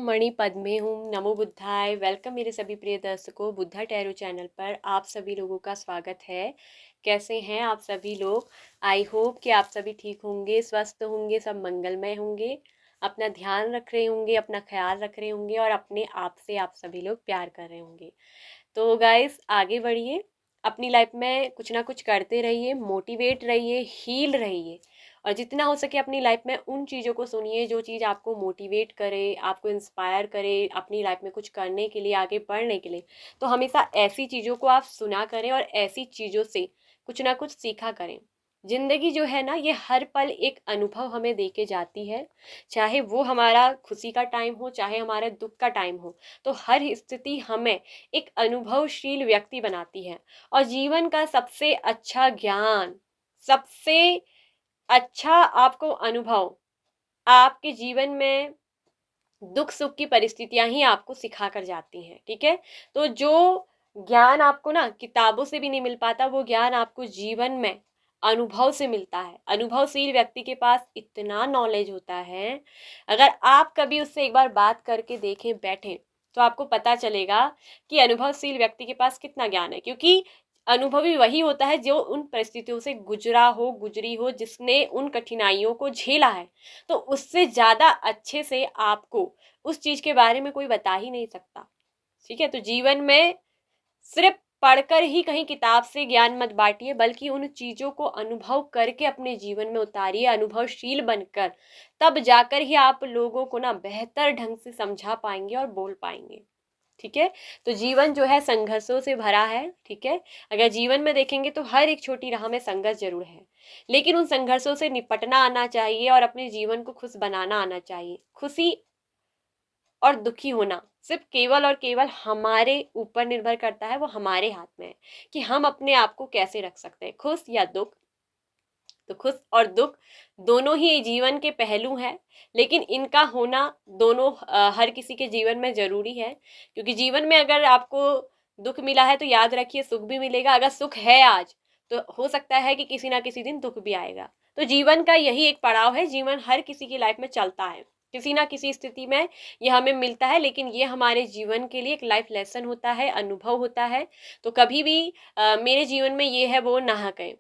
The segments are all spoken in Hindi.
मणि पद्मे हूँ। नमो बुद्धाय। वेलकम मेरे सभी प्रिय दर्शकों, बुद्धा टैरो चैनल पर आप सभी लोगों का स्वागत है। कैसे हैं आप सभी लोग? आई होप कि आप सभी ठीक होंगे, स्वस्थ होंगे, सब मंगलमय होंगे, अपना ध्यान रख रहे होंगे, अपना ख्याल रख रहे होंगे और अपने आप से आप सभी लोग प्यार कर रहे होंगे। तो गाइस, आगे बढ़िए, अपनी लाइफ में कुछ ना कुछ करते रहिए, मोटिवेट रहिए, हील रहिए और जितना हो सके अपनी लाइफ में उन चीज़ों को सुनिए जो चीज़ आपको मोटिवेट करे, आपको इंस्पायर करे अपनी लाइफ में कुछ करने के लिए, आगे बढ़ने के लिए। तो हमेशा ऐसी चीज़ों को आप सुना करें और ऐसी चीज़ों से कुछ ना कुछ सीखा करें। जिंदगी जो है ना, ये हर पल एक अनुभव हमें दे के जाती है, चाहे वो हमारा खुशी का टाइम हो, चाहे हमारे दुख का टाइम हो। तो हर स्थिति हमें एक अनुभवशील व्यक्ति बनाती है और जीवन का सबसे अच्छा ज्ञान, सबसे अच्छा आपको अनुभव आपके जीवन में दुख सुख की परिस्थितियां ही आपको सिखा कर जाती हैं। ठीक है, तो जो ज्ञान आपको ना किताबों से भी नहीं मिल पाता, वो ज्ञान आपको जीवन में अनुभव से मिलता है। अनुभवशील व्यक्ति के पास इतना नॉलेज होता है, अगर आप कभी उससे एक बार बात करके देखें, बैठें, तो आपको पता चलेगा कि अनुभवशील व्यक्ति के पास कितना ज्ञान है। क्योंकि अनुभवी वही होता है जो उन परिस्थितियों से गुजरा हो, गुजरी हो, जिसने उन कठिनाइयों को झेला है। तो उससे ज्यादा अच्छे से आपको उस चीज के बारे में कोई बता ही नहीं सकता। ठीक है, तो जीवन में सिर्फ पढ़कर ही कहीं किताब से ज्ञान मत बांटिए, बल्कि उन चीजों को अनुभव करके अपने जीवन में उतारिए, अनुभवशील बनकर। तब जाकर ही आप लोगों को ना बेहतर ढंग से समझा पाएंगे और बोल पाएंगे। ठीक है, तो जीवन जो है संघर्षों से भरा है। ठीक है, अगर जीवन में देखेंगे तो हर एक छोटी राह में संघर्ष जरूर है, लेकिन उन संघर्षों से निपटना आना चाहिए और अपने जीवन को खुश बनाना आना चाहिए। खुशी और दुखी होना सिर्फ केवल और केवल हमारे ऊपर निर्भर करता है, वो हमारे हाथ में है कि हम अपने आप को कैसे रख सकते हैं, खुश या दुख। तो खुश और दुख दोनों ही जीवन के पहलू हैं, लेकिन इनका होना दोनों हर किसी के जीवन में जरूरी है। क्योंकि जीवन में अगर आपको दुख मिला है तो याद रखिए सुख भी मिलेगा। अगर सुख है आज, तो हो सकता है कि किसी ना किसी दिन दुख भी आएगा। तो जीवन का यही एक पड़ाव है, जीवन हर किसी की लाइफ में चलता है, किसी ना किसी स्थिति में ये हमें मिलता है, लेकिन ये हमारे जीवन के लिए एक लाइफ लेसन होता है, अनुभव होता है। तो कभी भी मेरे जीवन में ये है वो ना कहें।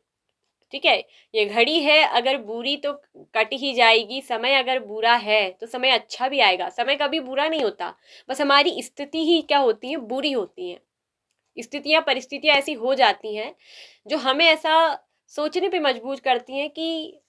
ठीक है, ये घड़ी है अगर बुरी तो कट ही जाएगी, समय अगर बुरा है तो समय अच्छा भी आएगा। समय कभी बुरा नहीं होता, बस हमारी स्थिति ही क्या होती है, बुरी होती है। स्थितियां परिस्थितियां ऐसी हो जाती हैं जो हमें ऐसा सोचने पे मजबूर करती हैं कि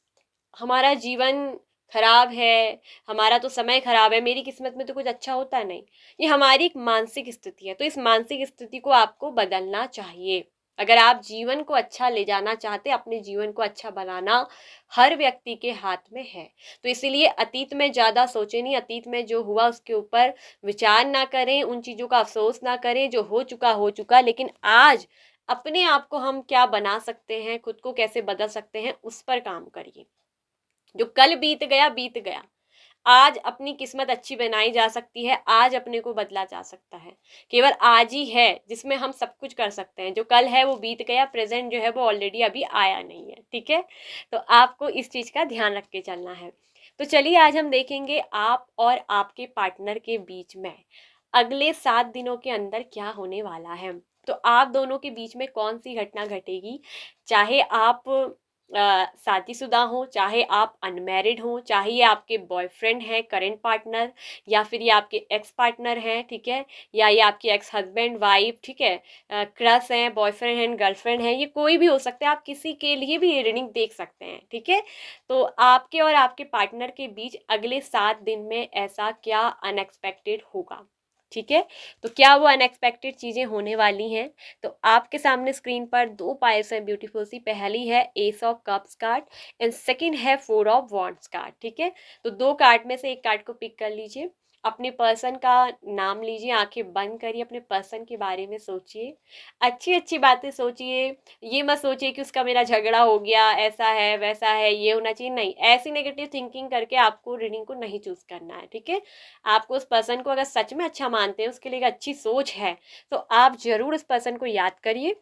हमारा जीवन खराब है, हमारा तो समय खराब है, मेरी किस्मत में तो कुछ अच्छा होता नहीं। ये हमारी एक मानसिक स्थिति है, तो इस मानसिक स्थिति को आपको बदलना चाहिए। अगर आप जीवन को अच्छा ले जाना चाहते, अपने जीवन को अच्छा बनाना हर व्यक्ति के हाथ में है। तो इसीलिए अतीत में ज्यादा सोचे नहीं, अतीत में जो हुआ उसके ऊपर विचार ना करें, उन चीजों का अफसोस ना करें। जो हो चुका, लेकिन आज अपने आप को हम क्या बना सकते हैं, खुद को कैसे बदल सकते हैं, उस पर काम करिए। जो कल बीत गया बीत गया, आज अपनी किस्मत अच्छी बनाई जा सकती है, आज अपने को बदला जा सकता है। केवल आज ही है जिसमें हम सब कुछ कर सकते हैं। जो कल है वो बीत गया, प्रेजेंट जो है वो ऑलरेडी अभी आया नहीं है। ठीक है, तो आपको इस चीज का ध्यान रख के चलना है। तो चलिए, आज हम देखेंगे आप और आपके पार्टनर के बीच में अगले 7 दिनों के अंदर क्या होने वाला है। तो आप दोनों के बीच में कौन सी घटना घटेगी, चाहे आप शादीशुदा हो, चाहे आप अनमैरिड हो, चाहे ये आपके बॉयफ्रेंड है, करेंट पार्टनर, या फिर ये आपके एक्स पार्टनर हैं। ठीक है, या ये आपके एक्स हस्बैंड वाइफ, ठीक है, क्रश हैं, बॉयफ्रेंड हैं, गर्लफ्रेंड है, ये कोई भी हो सकता है। आप किसी के लिए भी ये रीडिंग देख सकते हैं। ठीक है, तो आपके और आपके पार्टनर के बीच अगले 7 दिन में ऐसा क्या अनएक्सपेक्टेड होगा। ठीक है, तो क्या वो अनएक्सपेक्टेड चीजें होने वाली हैं। तो आपके सामने स्क्रीन पर 2 पाइल्स हैं ब्यूटीफुल सी। पहली है S of cups card and second है 4 ऑफ वॉन्ड्स कार्ड। ठीक है, तो 2 कार्ड में से एक कार्ड को पिक कर लीजिए, अपने पर्सन का नाम लीजिए, आंखें बंद करिए, अपने पर्सन के बारे में सोचिए, अच्छी अच्छी बातें सोचिए। ये मत सोचिए कि उसका मेरा झगड़ा हो गया, ऐसा है वैसा है, ये होना चाहिए, नहीं। ऐसी नेगेटिव थिंकिंग करके आपको रीडिंग को नहीं चूज करना है। ठीक है, आपको उस पर्सन को अगर सच में अच्छा मानते हैं, उसके लिए एक अच्छी सोच है, तो आप जरूर उस पर्सन को याद करिए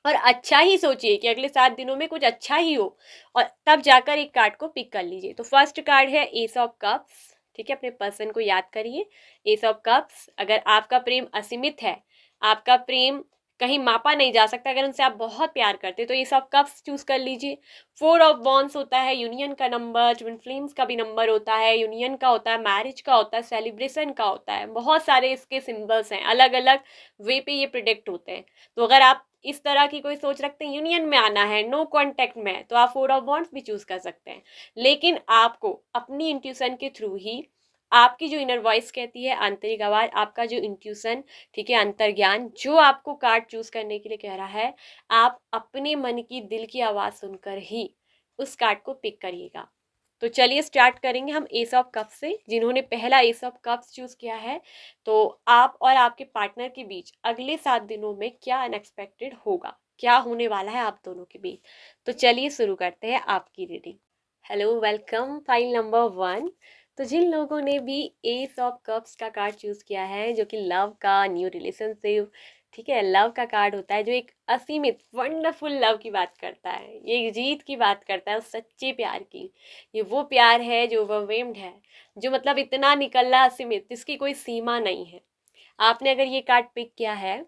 और अच्छा ही सोचिए कि अगले 7 दिनों में कुछ अच्छा ही हो, और तब जाकर एक कार्ड को पिक कर लीजिए। तो फर्स्ट कार्ड है एस ऑफ कप्स, ठीक है, अपने पर्सन को याद करिए। एस ऑफ कप्स, अगर आपका प्रेम असीमित है, आपका प्रेम कहीं मापा नहीं जा सकता, अगर उनसे आप बहुत प्यार करते तो एस ऑफ कप्स चूज कर लीजिए। फोर ऑफ वॉन्ड्स होता है यूनियन का नंबर, ट्विन फ्लेम्स का भी नंबर होता है, यूनियन का होता है, मैरिज का होता है, सेलिब्रेशन का होता है, बहुत सारे इसके सिंबल्स हैं, अलग अलग वे पे ये प्रिडिक्ट होते हैं। तो अगर आप इस तरह की कोई सोच रखते हैं यूनियन में आना है, नो कॉन्टेक्ट में, तो आप फोर ऑफ वॉन्ड्स भी चूज कर सकते हैं। लेकिन आपको अपनी इंट्यूशन के थ्रू ही, आपकी जो इनर वॉइस कहती है, आंतरिक आवाज, आपका जो इंट्यूशन, ठीक है, अंतर्ज्ञान, जो आपको कार्ड चूज करने के लिए कह रहा है, आप अपने मन की दिल की आवाज सुनकर ही उस कार्ड को पिक करिएगा। तो चलिए स्टार्ट करेंगे हम एस ऑफ कप्स से। जिन्होंने पहला एस ऑफ कप्स चूज किया है, तो आप और आपके पार्टनर के बीच अगले 7 दिनों में क्या अनएक्सपेक्टेड होगा, क्या होने वाला है आप दोनों के बीच। तो चलिए शुरू करते हैं आपकी reading. Hello, welcome, file number 1। तो जिन लोगों ने भी एस ऑफ कप्स का कार्ड चूज किया है, जो कि लव का, न्यू रिलेशनशिप, ठीक है, लव का कार्ड होता है, जो एक असीमित वंडरफुल लव की बात करता है, ये जीत की बात करता है, उस सच्चे प्यार की। ये वो प्यार है जो ओवरवेल्म्ड है, जो मतलब इतना निकलना असीमित, जिसकी कोई सीमा नहीं है। आपने अगर ये कार्ड पिक किया है,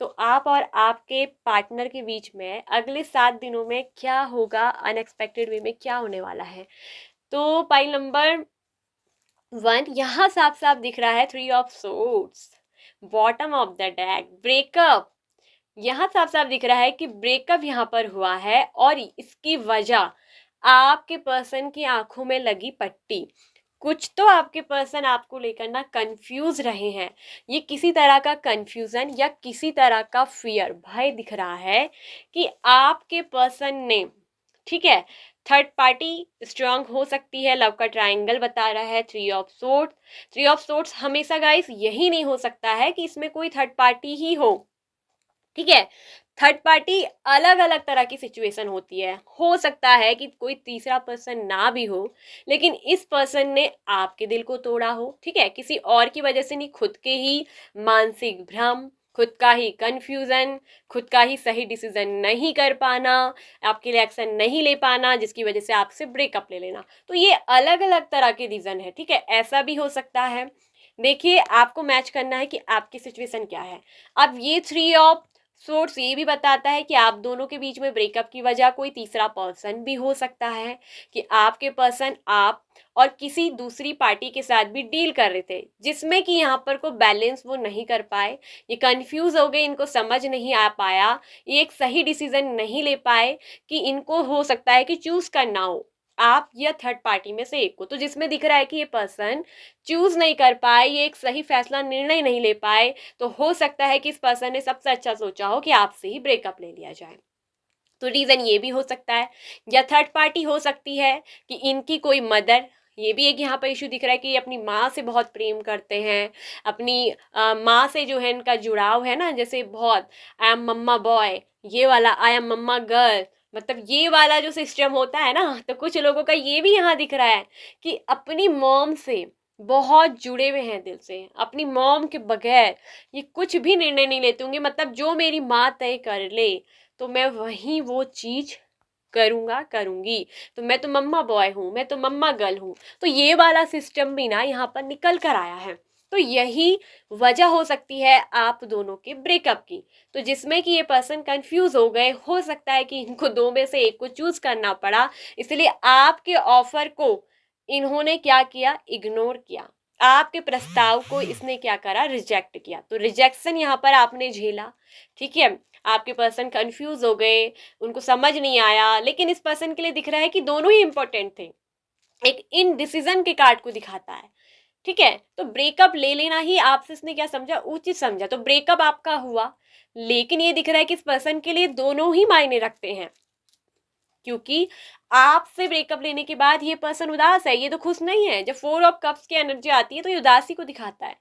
तो आप और आपके पार्टनर के बीच में अगले 7 दिनों में क्या होगा, अनएक्सपेक्टेड वे में क्या होने वाला है। तो पाइल नंबर 1 यहाँ साफ साफ दिख रहा है 3 of swords, bottom of the deck, breakup. यहाँ साफ साफ दिख रहा है कि ब्रेकअप यहाँ पर हुआ है, और इसकी वजह आपके पर्सन की आंखों में लगी पट्टी। कुछ तो आपके पर्सन आपको लेकर ना कंफ्यूज रहे हैं। ये किसी तरह का कंफ्यूजन या किसी तरह का फियर, भय दिख रहा है कि आपके पर्सन ने, ठीक है, थर्ड पार्टी स्ट्रांग हो सकती है। लव का ट्रायंगल बता रहा है 3 ऑफ सोर्ड्स। 3 ऑफ सोर्ड्स हमेशा गाइस यही नहीं हो सकता है कि इसमें कोई थर्ड पार्टी ही हो, ठीक है। थर्ड पार्टी अलग अलग तरह की सिचुएशन होती है, हो सकता है कि कोई तीसरा पर्सन ना भी हो, लेकिन इस पर्सन ने आपके दिल को तोड़ा हो, ठीक है, किसी और की वजह से नहीं, खुद के ही मानसिक भ्रम, खुद का ही कंफ्यूजन, खुद का ही सही डिसीजन नहीं कर पाना, आपके लिए एक्शन नहीं ले पाना, जिसकी वजह से आपसे ब्रेकअप ले लेना। तो ये अलग अलग तरह के रीजन है, ठीक है, ऐसा भी हो सकता है। देखिए, आपको मैच करना है कि आपकी सिचुएशन क्या है। अब ये 3 ऑफ सोर्स ये भी बताता है कि आप दोनों के बीच में ब्रेकअप की वजह कोई तीसरा पर्सन भी हो सकता है, कि आपके पर्सन आप और किसी दूसरी पार्टी के साथ भी डील कर रहे थे, जिसमें कि यहाँ पर को बैलेंस वो नहीं कर पाए, ये कंफ्यूज हो गए, इनको समझ नहीं आ पाया, ये एक सही डिसीजन नहीं ले पाए कि इनको हो सकता है कि चूज करना हो आप या थर्ड पार्टी में से एक को। तो जिसमें दिख रहा है कि ये पर्सन चूज नहीं कर पाए, ये एक सही फैसला, निर्णय नहीं ले पाए, तो हो सकता है कि इस पर्सन ने सबसे अच्छा सोचा हो कि आपसे ही ब्रेकअप ले लिया जाए। तो रीजन ये भी हो सकता है। या थर्ड पार्टी हो सकती है कि इनकी कोई मदर, ये भी एक यहाँ पर इशू दिख रहा है कि ये अपनी माँ से बहुत प्रेम करते हैं, अपनी माँ से जो है इनका जुड़ाव है ना, जैसे बहुत आई एम मम्मा बॉय, ये वाला आई एम मम्मा गर्ल, मतलब ये वाला जो सिस्टम होता है ना, तो कुछ लोगों का ये भी यहाँ दिख रहा है कि अपनी मॉम से बहुत जुड़े हुए हैं दिल से, अपनी मॉम के बगैर ये कुछ भी निर्णय नहीं लेते होंगे, मतलब जो मेरी माँ तय कर ले तो मैं वहीं वो चीज करूंगा, करूंगी, तो मैं तो मम्मा बॉय हूँ, मैं तो मम्मा गर्ल हूँ। तो ये वाला सिस्टम भी ना यहाँ पर निकल कर आया है। तो यही वजह हो सकती है आप दोनों के ब्रेकअप की, तो जिसमें कि ये पर्सन कंफ्यूज हो गए, हो सकता है कि इनको दो में से एक को चूज करना पड़ा, इसलिए आपके ऑफर को इन्होंने क्या किया, इग्नोर किया, आपके प्रस्ताव को इसने क्या करा, रिजेक्ट किया। तो रिजेक्शन यहाँ पर आपने झेला, ठीक है, आपके पर्सन कंफ्यूज हो गए, उनको समझ नहीं आया, लेकिन इस पर्सन के लिए दिख रहा है कि दोनों ही इंपॉर्टेंट थे, एक इन डिसीजन के कार्ड को दिखाता है, ठीक है। तो ब्रेकअप ले लेना ही आपसे इसने क्या समझा, उचित समझा, तो ब्रेकअप आपका हुआ। लेकिन ये दिख रहा है कि इस पर्सन के लिए दोनों ही मायने रखते हैं, क्योंकि आपसे ब्रेकअप लेने के बाद ये पर्सन उदास है, ये तो खुश नहीं है। जब 4 ऑफ कप्स की एनर्जी आती है तो ये उदासी को दिखाता है।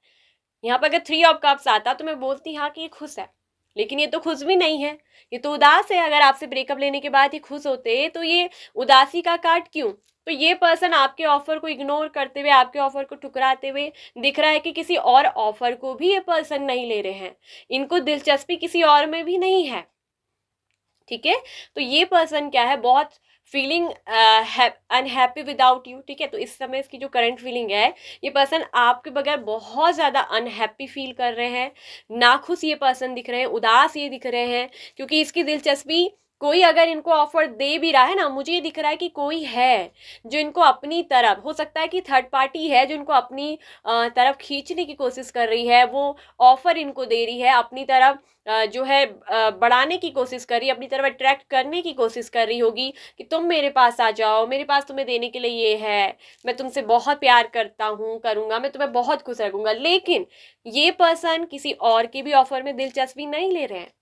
यहाँ पर अगर 3 ऑफ कप्स आता तो मैं बोलती हाँ कि ये खुश है, लेकिन ये तो खुश भी नहीं है, ये तो उदास है। अगर आपसे ब्रेकअप लेने के बाद ये खुश होते तो ये उदासी का कार्ड क्यों। तो ये पर्सन आपके ऑफर को इग्नोर करते हुए, आपके ऑफर को ठुकराते हुए दिख रहा है कि किसी और ऑफर को भी ये पर्सन नहीं ले रहे हैं, इनको दिलचस्पी किसी और में भी नहीं है, ठीक है। तो ये पर्सन क्या है, बहुत फीलिंग अनहैप्पी विदाउट यू, ठीक है। तो इस समय इसकी जो करंट फीलिंग है, ये पर्सन आपके बगैर बहुत ज़्यादा अनहैप्पी फील कर रहे हैं, नाखुश ये पर्सन दिख रहे हैं, उदास ये दिख रहे हैं, क्योंकि इसकी दिलचस्पी, कोई अगर इनको ऑफर दे भी रहा है ना, मुझे ये दिख रहा है कि कोई है जो इनको अपनी तरफ, हो सकता है कि थर्ड पार्टी है जो इनको अपनी तरफ खींचने की कोशिश कर रही है, वो ऑफर इनको दे रही है अपनी तरफ, जो है बढ़ाने की कोशिश कर रही है, अपनी तरफ अट्रैक्ट करने की कोशिश कर रही होगी कि तुम मेरे पास आ जाओ, मेरे पास तुम्हें देने के लिए ये है, मैं तुमसे बहुत प्यार करता हूँ, करूँगा, मैं तुम्हें बहुत खुश रखूंगा। लेकिन ये पर्सन किसी और की भी ऑफर में दिलचस्पी नहीं ले रहे हैं,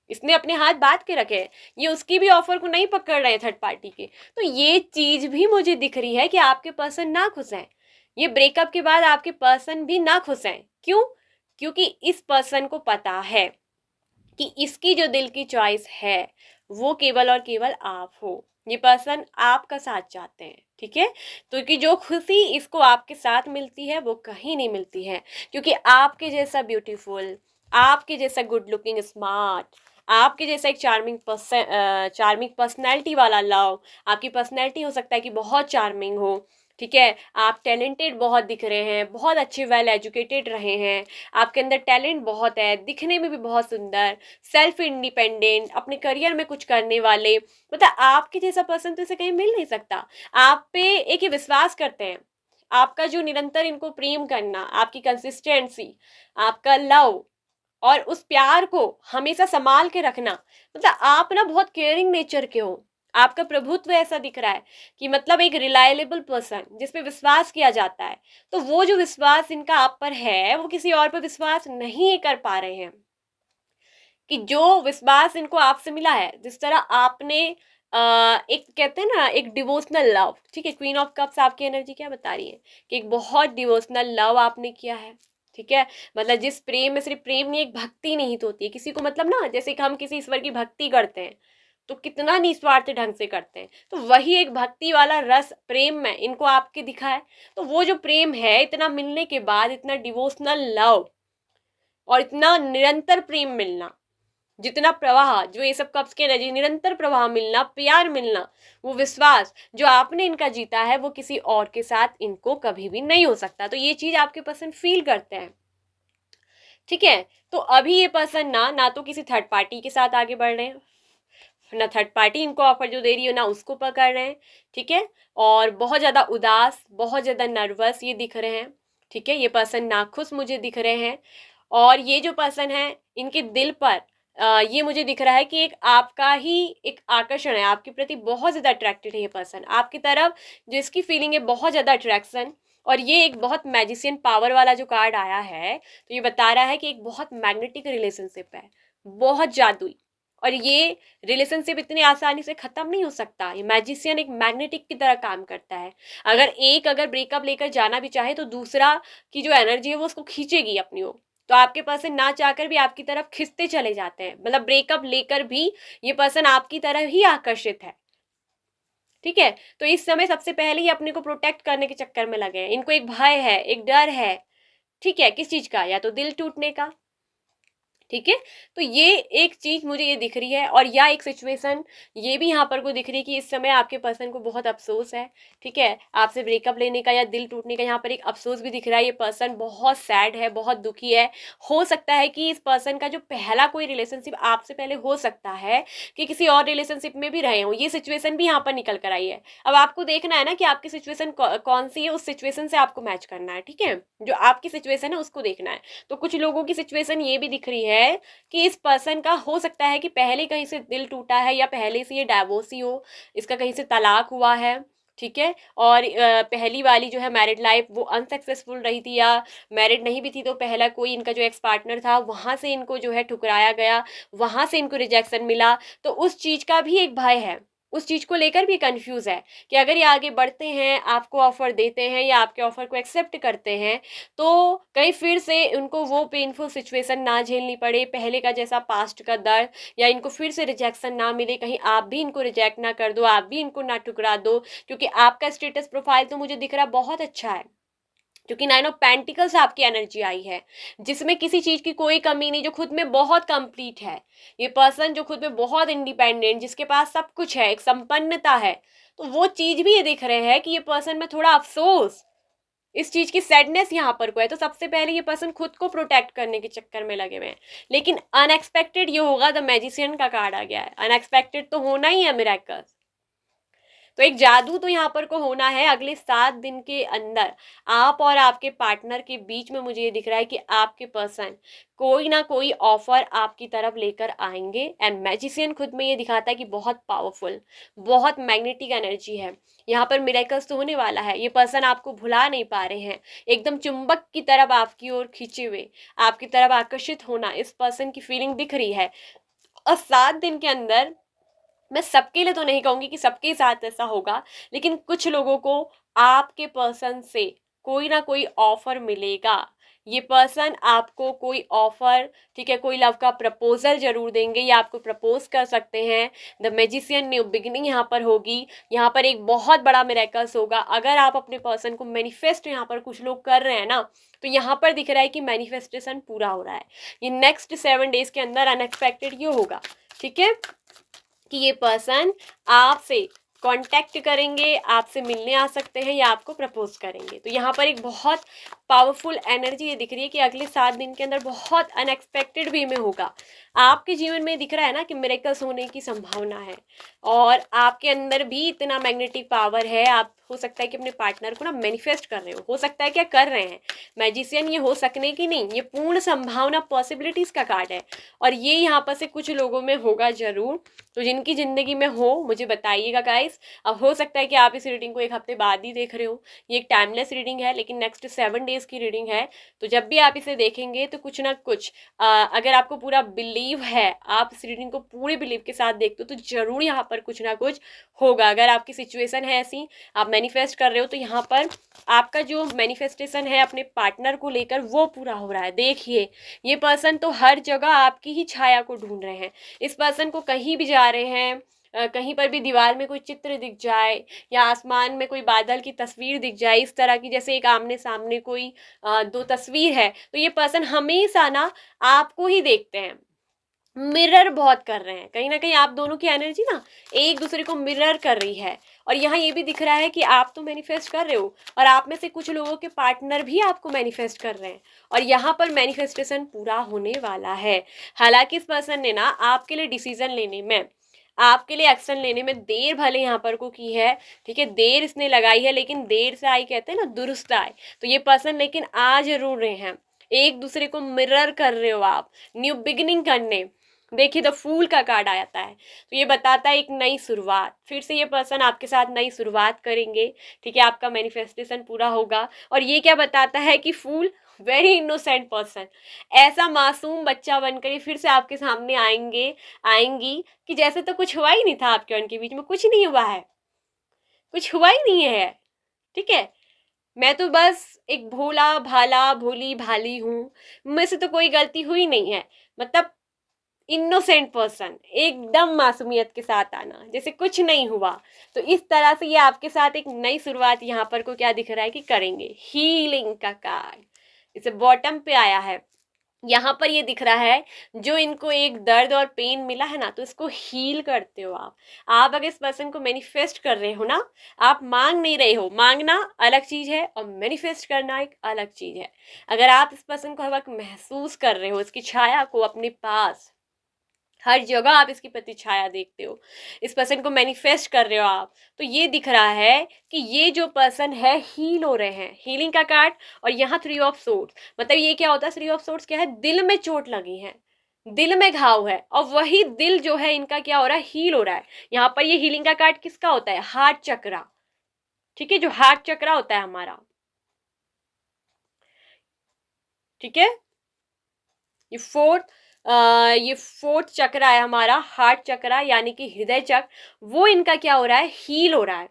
इसने अपने हाथ बांध के रखे हैं, ये उसकी भी ऑफर को नहीं पकड़ रहे हैं थर्ड पार्टी के। तो ये चीज भी मुझे दिख रही है कि आपके पर्सन ना खुश हैं, ये ब्रेकअप के बाद आपके पर्सन भी ना खुश हैं। क्यों? क्योंकि इस पर्सन को पता है कि इसकी जो दिल की चॉइस है वो केवल और केवल आप हो, ये पर्सन आपका साथ चाहते हैं, ठीक है। तो कि जो खुशी इसको आपके साथ मिलती है वो कहीं नहीं मिलती है, क्योंकि आपके जैसा ब्यूटीफुल, आपके जैसा गुड लुकिंग स्मार्ट, आपके जैसा एक चार्मिंग पर्सनैलिटी वाला लव, आपकी पर्सनैलिटी हो सकता है कि बहुत चार्मिंग हो, ठीक है, आप टैलेंटेड बहुत दिख रहे हैं, बहुत अच्छे वेल एजुकेटेड रहे हैं, आपके अंदर टैलेंट बहुत है, दिखने में भी बहुत सुंदर, सेल्फ इंडिपेंडेंट, अपने करियर में कुछ करने वाले, मतलब आपके जैसा पर्सन तो इसे कहीं मिल नहीं सकता। आप पे एक ही विश्वास करते हैं, आपका जो निरंतर इनको प्रेम करना, आपकी कंसिस्टेंसी, आपका लव और उस प्यार को हमेशा संभाल के रखना, मतलब आप ना बहुत केयरिंग नेचर के हो, आपका प्रभुत्व ऐसा दिख रहा है कि मतलब एक रिलायबल पर्सन जिसपे विश्वास किया जाता है। तो वो जो विश्वास इनका आप पर है वो किसी और पर विश्वास नहीं कर पा रहे हैं, कि जो विश्वास इनको आपसे मिला है, जिस तरह आपने एक कहते हैं ना एक डिवोशनल लव, ठीक है, क्वीन ऑफ कप्स आपकी एनर्जी क्या बता रही है कि एक बहुत डिवोशनल लव आपने किया है, ठीक है। मतलब जिस प्रेम में सिर्फ प्रेम नहीं, एक भक्ति नहीं तो होती है किसी को, मतलब ना जैसे कि हम किसी ईश्वर की भक्ति करते हैं तो कितना निस्वार्थ ढंग से करते हैं, तो वही एक भक्ति वाला रस प्रेम में इनको आपके दिखा है। तो वो जो प्रेम है, इतना मिलने के बाद इतना डिवोशनल लव और इतना निरंतर प्रेम मिलना, जितना प्रवाह, जो ये सब कप्स के एनर्जी, निरंतर प्रवाह मिलना, प्यार मिलना, वो विश्वास जो आपने इनका जीता है वो किसी और के साथ इनको कभी भी नहीं हो सकता। तो ये चीज आपके पर्सन फील करते हैं, ठीक है। तो अभी ये पर्सन ना तो किसी थर्ड पार्टी के साथ आगे बढ़ रहे हैं, ना थर्ड पार्टी इनको ऑफर जो दे रही हो ना उसको पकड़ रहे हैं, ठीक है। और बहुत ज़्यादा उदास, बहुत ज़्यादा नर्वस ये दिख रहे हैं, ठीक है। ये पर्सन नाखुश मुझे दिख रहे हैं। और ये जो पर्सन है इनके दिल पर ये मुझे दिख रहा है कि एक आपका ही एक आकर्षण है, आपके प्रति बहुत ज़्यादा अट्रैक्टेड है ये पर्सन आपकी तरफ, जिसकी फीलिंग है बहुत ज़्यादा अट्रैक्शन। और ये एक बहुत मैजिशियन पावर वाला जो कार्ड आया है, तो ये बता रहा है कि एक बहुत मैग्नेटिक रिलेशनशिप है, बहुत जादुई। और ये रिलेशनशिप इतनी आसानी से ख़त्म नहीं हो सकता, ये मैजिशियन एक मैग्नेटिक की तरह काम करता है। अगर ब्रेकअप लेकर जाना भी चाहे तो दूसरा की जो एनर्जी है वो उसको खींचेगी अपनी ओर, तो आपके पर्सन ना चाहकर भी आपकी तरफ खिंचते चले जाते हैं, मतलब ब्रेकअप लेकर भी ये पर्सन आपकी तरफ ही आकर्षित है, ठीक है। तो इस समय सबसे पहले ही अपने को प्रोटेक्ट करने के चक्कर में लगे हैं, इनको एक भय है, एक डर है, ठीक है, किस चीज़ का, या तो दिल टूटने का, ठीक है। तो ये एक चीज मुझे ये दिख रही है। और या एक सिचुएशन ये भी यहाँ पर को दिख रही है कि इस समय आपके पर्सन को बहुत अफसोस है, ठीक है, आपसे ब्रेकअप लेने का या दिल टूटने का, यहाँ पर एक अफसोस भी दिख रहा है। ये पर्सन बहुत सैड है, बहुत दुखी है। हो सकता है कि इस पर्सन का जो पहला कोई रिलेशनशिप आपसे पहले हो सकता है कि किसी और रिलेशनशिप में भी रहे हो, ये सिचुएशन भी यहाँ पर निकल कर आई है। अब आपको देखना है ना कि आपकी सिचुएशन कौन सी है, उस सिचुएशन से आपको मैच करना है, ठीक है, जो आपकी सिचुएशन है उसको देखना है। तो कुछ लोगों की सिचुएशन ये भी दिख रही है कि इस पर्सन का हो सकता है कि पहले कहीं से दिल टूटा है या पहले से ये डाइवोर्स हो, इसका कहीं से तलाक हुआ है, ठीक है। और पहली वाली जो है मैरिड लाइफ वो अनसक्सेसफुल रही थी, या मैरिड नहीं भी थी तो पहला कोई इनका जो एक्स पार्टनर था वहाँ से इनको जो है ठुकराया गया, वहाँ से इनको रिजेक्शन मिला, तो उस चीज़ का भी एक भय है, उस चीज़ को लेकर भी कंफ्यूज है कि अगर ये आगे बढ़ते हैं, आपको ऑफर देते हैं या आपके ऑफर को एक्सेप्ट करते हैं, तो कहीं फिर से उनको वो पेनफुल सिचुएशन ना झेलनी पड़े, पहले का जैसा पास्ट का दर्द, या इनको फिर से रिजेक्शन ना मिले, कहीं आप भी इनको रिजेक्ट ना कर दो, आप भी इनको ना ठुकरा दो, क्योंकि आपका स्टेटस प्रोफाइल तो मुझे दिख रहा बहुत अच्छा है, क्योंकि 9 ऑफ पेंटिकल्स आपकी एनर्जी आई है, जिसमें किसी चीज की कोई कमी नहीं, जो खुद में बहुत कंप्लीट है। ये पर्सन जो खुद में बहुत इंडिपेंडेंट, जिसके पास सब कुछ है, एक संपन्नता है, तो वो चीज भी ये दिख रहे हैं कि ये पर्सन में थोड़ा अफसोस, इस चीज की सैडनेस यहाँ पर को है। तो सबसे पहले ये पर्सन खुद को प्रोटेक्ट करने के चक्कर में लगे हुए हैं। लेकिन अनएक्सपेक्टेड ये होगा, द मैजिशियन का कार्ड आ गया है, अनएक्सपेक्टेड तो होना ही है मिरेकल्स। तो एक जादू तो यहाँ पर को होना है अगले 7 दिन के अंदर। आप और आपके पार्टनर के बीच में मुझे ये दिख रहा है कि आपके पर्सन कोई ना कोई ऑफर आपकी तरफ लेकर आएंगे। एंड मैजिशियन खुद में ये दिखाता है कि बहुत पावरफुल, बहुत मैग्नेटिक एनर्जी है यहाँ पर। मिरेकल्स तो होने वाला है। ये पर्सन आपको भुला नहीं पा रहे हैं, एकदम चुंबक की तरफ आपकी ओर खींचे हुए, आपकी तरफ आकर्षित होना इस पर्सन की फीलिंग दिख रही है। और 7 दिन के अंदर, मैं सबके लिए तो नहीं कहूंगी कि सबके साथ ऐसा होगा, लेकिन कुछ लोगों को आपके पर्सन से कोई ना कोई ऑफर मिलेगा। ये पर्सन आपको कोई ऑफर, ठीक है, कोई लव का प्रपोजल जरूर देंगे, या आपको प्रपोज कर सकते हैं। द मैजिशियन न्यू बिगिनिंग यहाँ पर होगी। यहाँ पर एक बहुत बड़ा मिरेकल्स होगा। अगर आप अपने पर्सन को मैनिफेस्ट यहाँ पर कुछ लोग कर रहे हैं ना, तो यहाँ पर दिख रहा है कि मैनिफेस्टेशन पूरा हो रहा है। ये नेक्स्ट 7 डेज के अंदर अनएक्सपेक्टेड ये होगा, ठीक है, कि ये पर्सन आपसे कांटेक्ट करेंगे, आपसे मिलने आ सकते हैं, या आपको प्रपोज करेंगे। तो यहाँ पर एक बहुत पावरफुल एनर्जी ये दिख रही है कि अगले 7 दिन के अंदर बहुत अनएक्सपेक्टेड वे में होगा। आपके जीवन में दिख रहा है ना कि मिरेकल्स होने की संभावना है, और आपके अंदर भी इतना मैग्नेटिक पावर है। आप हो सकता है कि अपने पार्टनर को ना मैनिफेस्ट कर रहे हो सकता है क्या कर रहे हैं। मैजिशियन ये हो सकने की नहीं, ये पूर्ण संभावना, पॉसिबिलिटीज का कार्ड है, और ये यहाँ पर से कुछ लोगों में होगा जरूर। तो जिनकी जिंदगी में हो मुझे बताइएगा गाइस। अब हो सकता है कि आप इस रीडिंग को 1 हफ्ते बाद ही देख रहे हो। ये एक टाइमलेस रीडिंग है, लेकिन नेक्स्ट 7 डेज की रीडिंग है। तो जब भी आप इसे देखेंगे तो कुछ ना कुछ, अगर आपको पूरा बिलीव है, आप इस रीडिंग को पूरे बिलीव के साथ देखते हो, तो जरूर यहाँ पर कुछ ना कुछ होगा। अगर आपकी सिचुएशन है ऐसी, आप मैनिफेस्ट कर रहे हो, तो यहाँ पर आपका जो मैनिफेस्टेशन है अपने पार्टनर को लेकर वो पूरा हो रहा है। देखिए, ये पर्सन तो हर जगह आपकी ही छाया को ढूंढ रहे हैं। इस पर्सन को कहीं भी जा रहे हैं, कहीं पर भी दीवार में कोई चित्र दिख जाए, या आसमान में कोई बादल की तस्वीर दिख जाए, इस तरह की, जैसे एक आमने सामने कोई 2 तस्वीर है, तो ये पर्सन हमेशा ना आपको ही देखते हैं। मिरर बहुत कर रहे हैं, कहीं ना कहीं आप दोनों की एनर्जी ना एक दूसरे को मिरर कर रही है। और यहाँ ये भी दिख रहा है कि आप तो मैनिफेस्ट कर रहे हो, और आप में से कुछ लोगों के पार्टनर भी आपको मैनिफेस्ट कर रहे हैं, और यहाँ पर मैनिफेस्टेशन पूरा होने वाला है। हालांकि इस पर्सन ने ना आपके लिए डिसीजन लेने में, आपके लिए एक्शन लेने में देर भले यहाँ पर को की है, ठीक है, देर इसने लगाई है, लेकिन देर से आई कहते हैं ना, दुरुस्त आए। तो ये पर्सन लेकिन आ जरूर रहे हैं, एक दूसरे को मिरर कर रहे हो आप, न्यू बिगिनिंग करने। देखिए, द फूल का कार्ड आता है, तो ये बताता है एक नई शुरुआत। फिर से ये पर्सन आपके साथ नई शुरुआत करेंगे, ठीक है, आपका मैनिफेस्टेशन पूरा होगा। और ये क्या बताता है कि फूल, वेरी इनोसेंट पर्सन, ऐसा मासूम बच्चा बनकर ये फिर से आपके सामने आएंगी कि जैसे तो कुछ हुआ ही नहीं था, आपके उनके बीच में कुछ नहीं हुआ है, कुछ हुआ ही नहीं है, ठीक है। मैं तो बस एक भोला भाला भोली भाली हूँ, मुझ से तो कोई गलती हुई नहीं है। मतलब इनोसेंट पर्सन, एकदम मासूमियत के साथ आना, जैसे कुछ नहीं हुआ। तो इस तरह से ये आपके साथ एक नई शुरुआत यहाँ पर को क्या दिख रहा है कि करेंगे। हीलिंग का कार्ड इसे बॉटम पे आया है। यहाँ पर ये दिख रहा है, जो इनको एक दर्द और पेन मिला है ना, तो इसको हील करते हो आप अगर इस पर्सन को मैनिफेस्ट कर रहे हो ना, आप मांग नहीं रहे हो, मांगना अलग चीज है और मैनिफेस्ट करना एक अलग चीज है। अगर आप इस पर्सन को हर वक्त महसूस कर रहे हो, इसकी छाया को अपने पास, हर जगह आप इसकी प्रतिछाया देखते हो, इस पर्सन को मैनिफेस्ट कर रहे हो आप, तो ये दिख रहा है कि ये जो पर्सन है हील हो रहे हैं। हीलिंग का कार्ड, और यहाँ 3 ऑफ सोर्ड्स, मतलब ये क्या होता है, 3 ऑफ सोर्ड्स क्या है, दिल में चोट लगी है, दिल में घाव है, और वही दिल जो है इनका क्या हो रहा है, हील हो रहा है। यहाँ पर ये हीलिंग का कार्ड किसका होता है, हार्ट चक्रा, ठीक है, जो हार्ट चक्रा होता है हमारा, ठीक है, ये फोर्थ चक्र है हमारा, हार्ट चक्र यानी कि हृदय चक्र, वो इनका क्या हो रहा है, हील हो रहा है,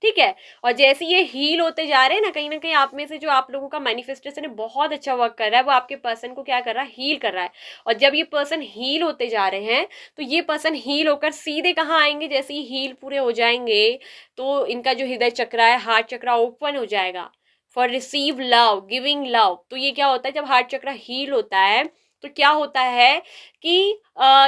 ठीक है। और जैसे ये हील होते जा रहे हैं ना कहीं आप में से जो आप लोगों का मैनिफेस्टेशन है बहुत अच्छा वर्क कर रहा है, वो आपके पर्सन को क्या कर रहा है, हील कर रहा है। और जब ये पर्सन हील होते जा रहे हैं, तो ये पर्सन हील होकर सीधे कहाँ आएंगे, जैसे ही हील पूरे हो जाएंगे तो इनका जो हृदय चक्र है, हार्ट चक्र ओपन हो जाएगा, for receive love, giving love. तो ये क्या होता है, जब हार्ट चक्र हील होता है तो क्या होता है कि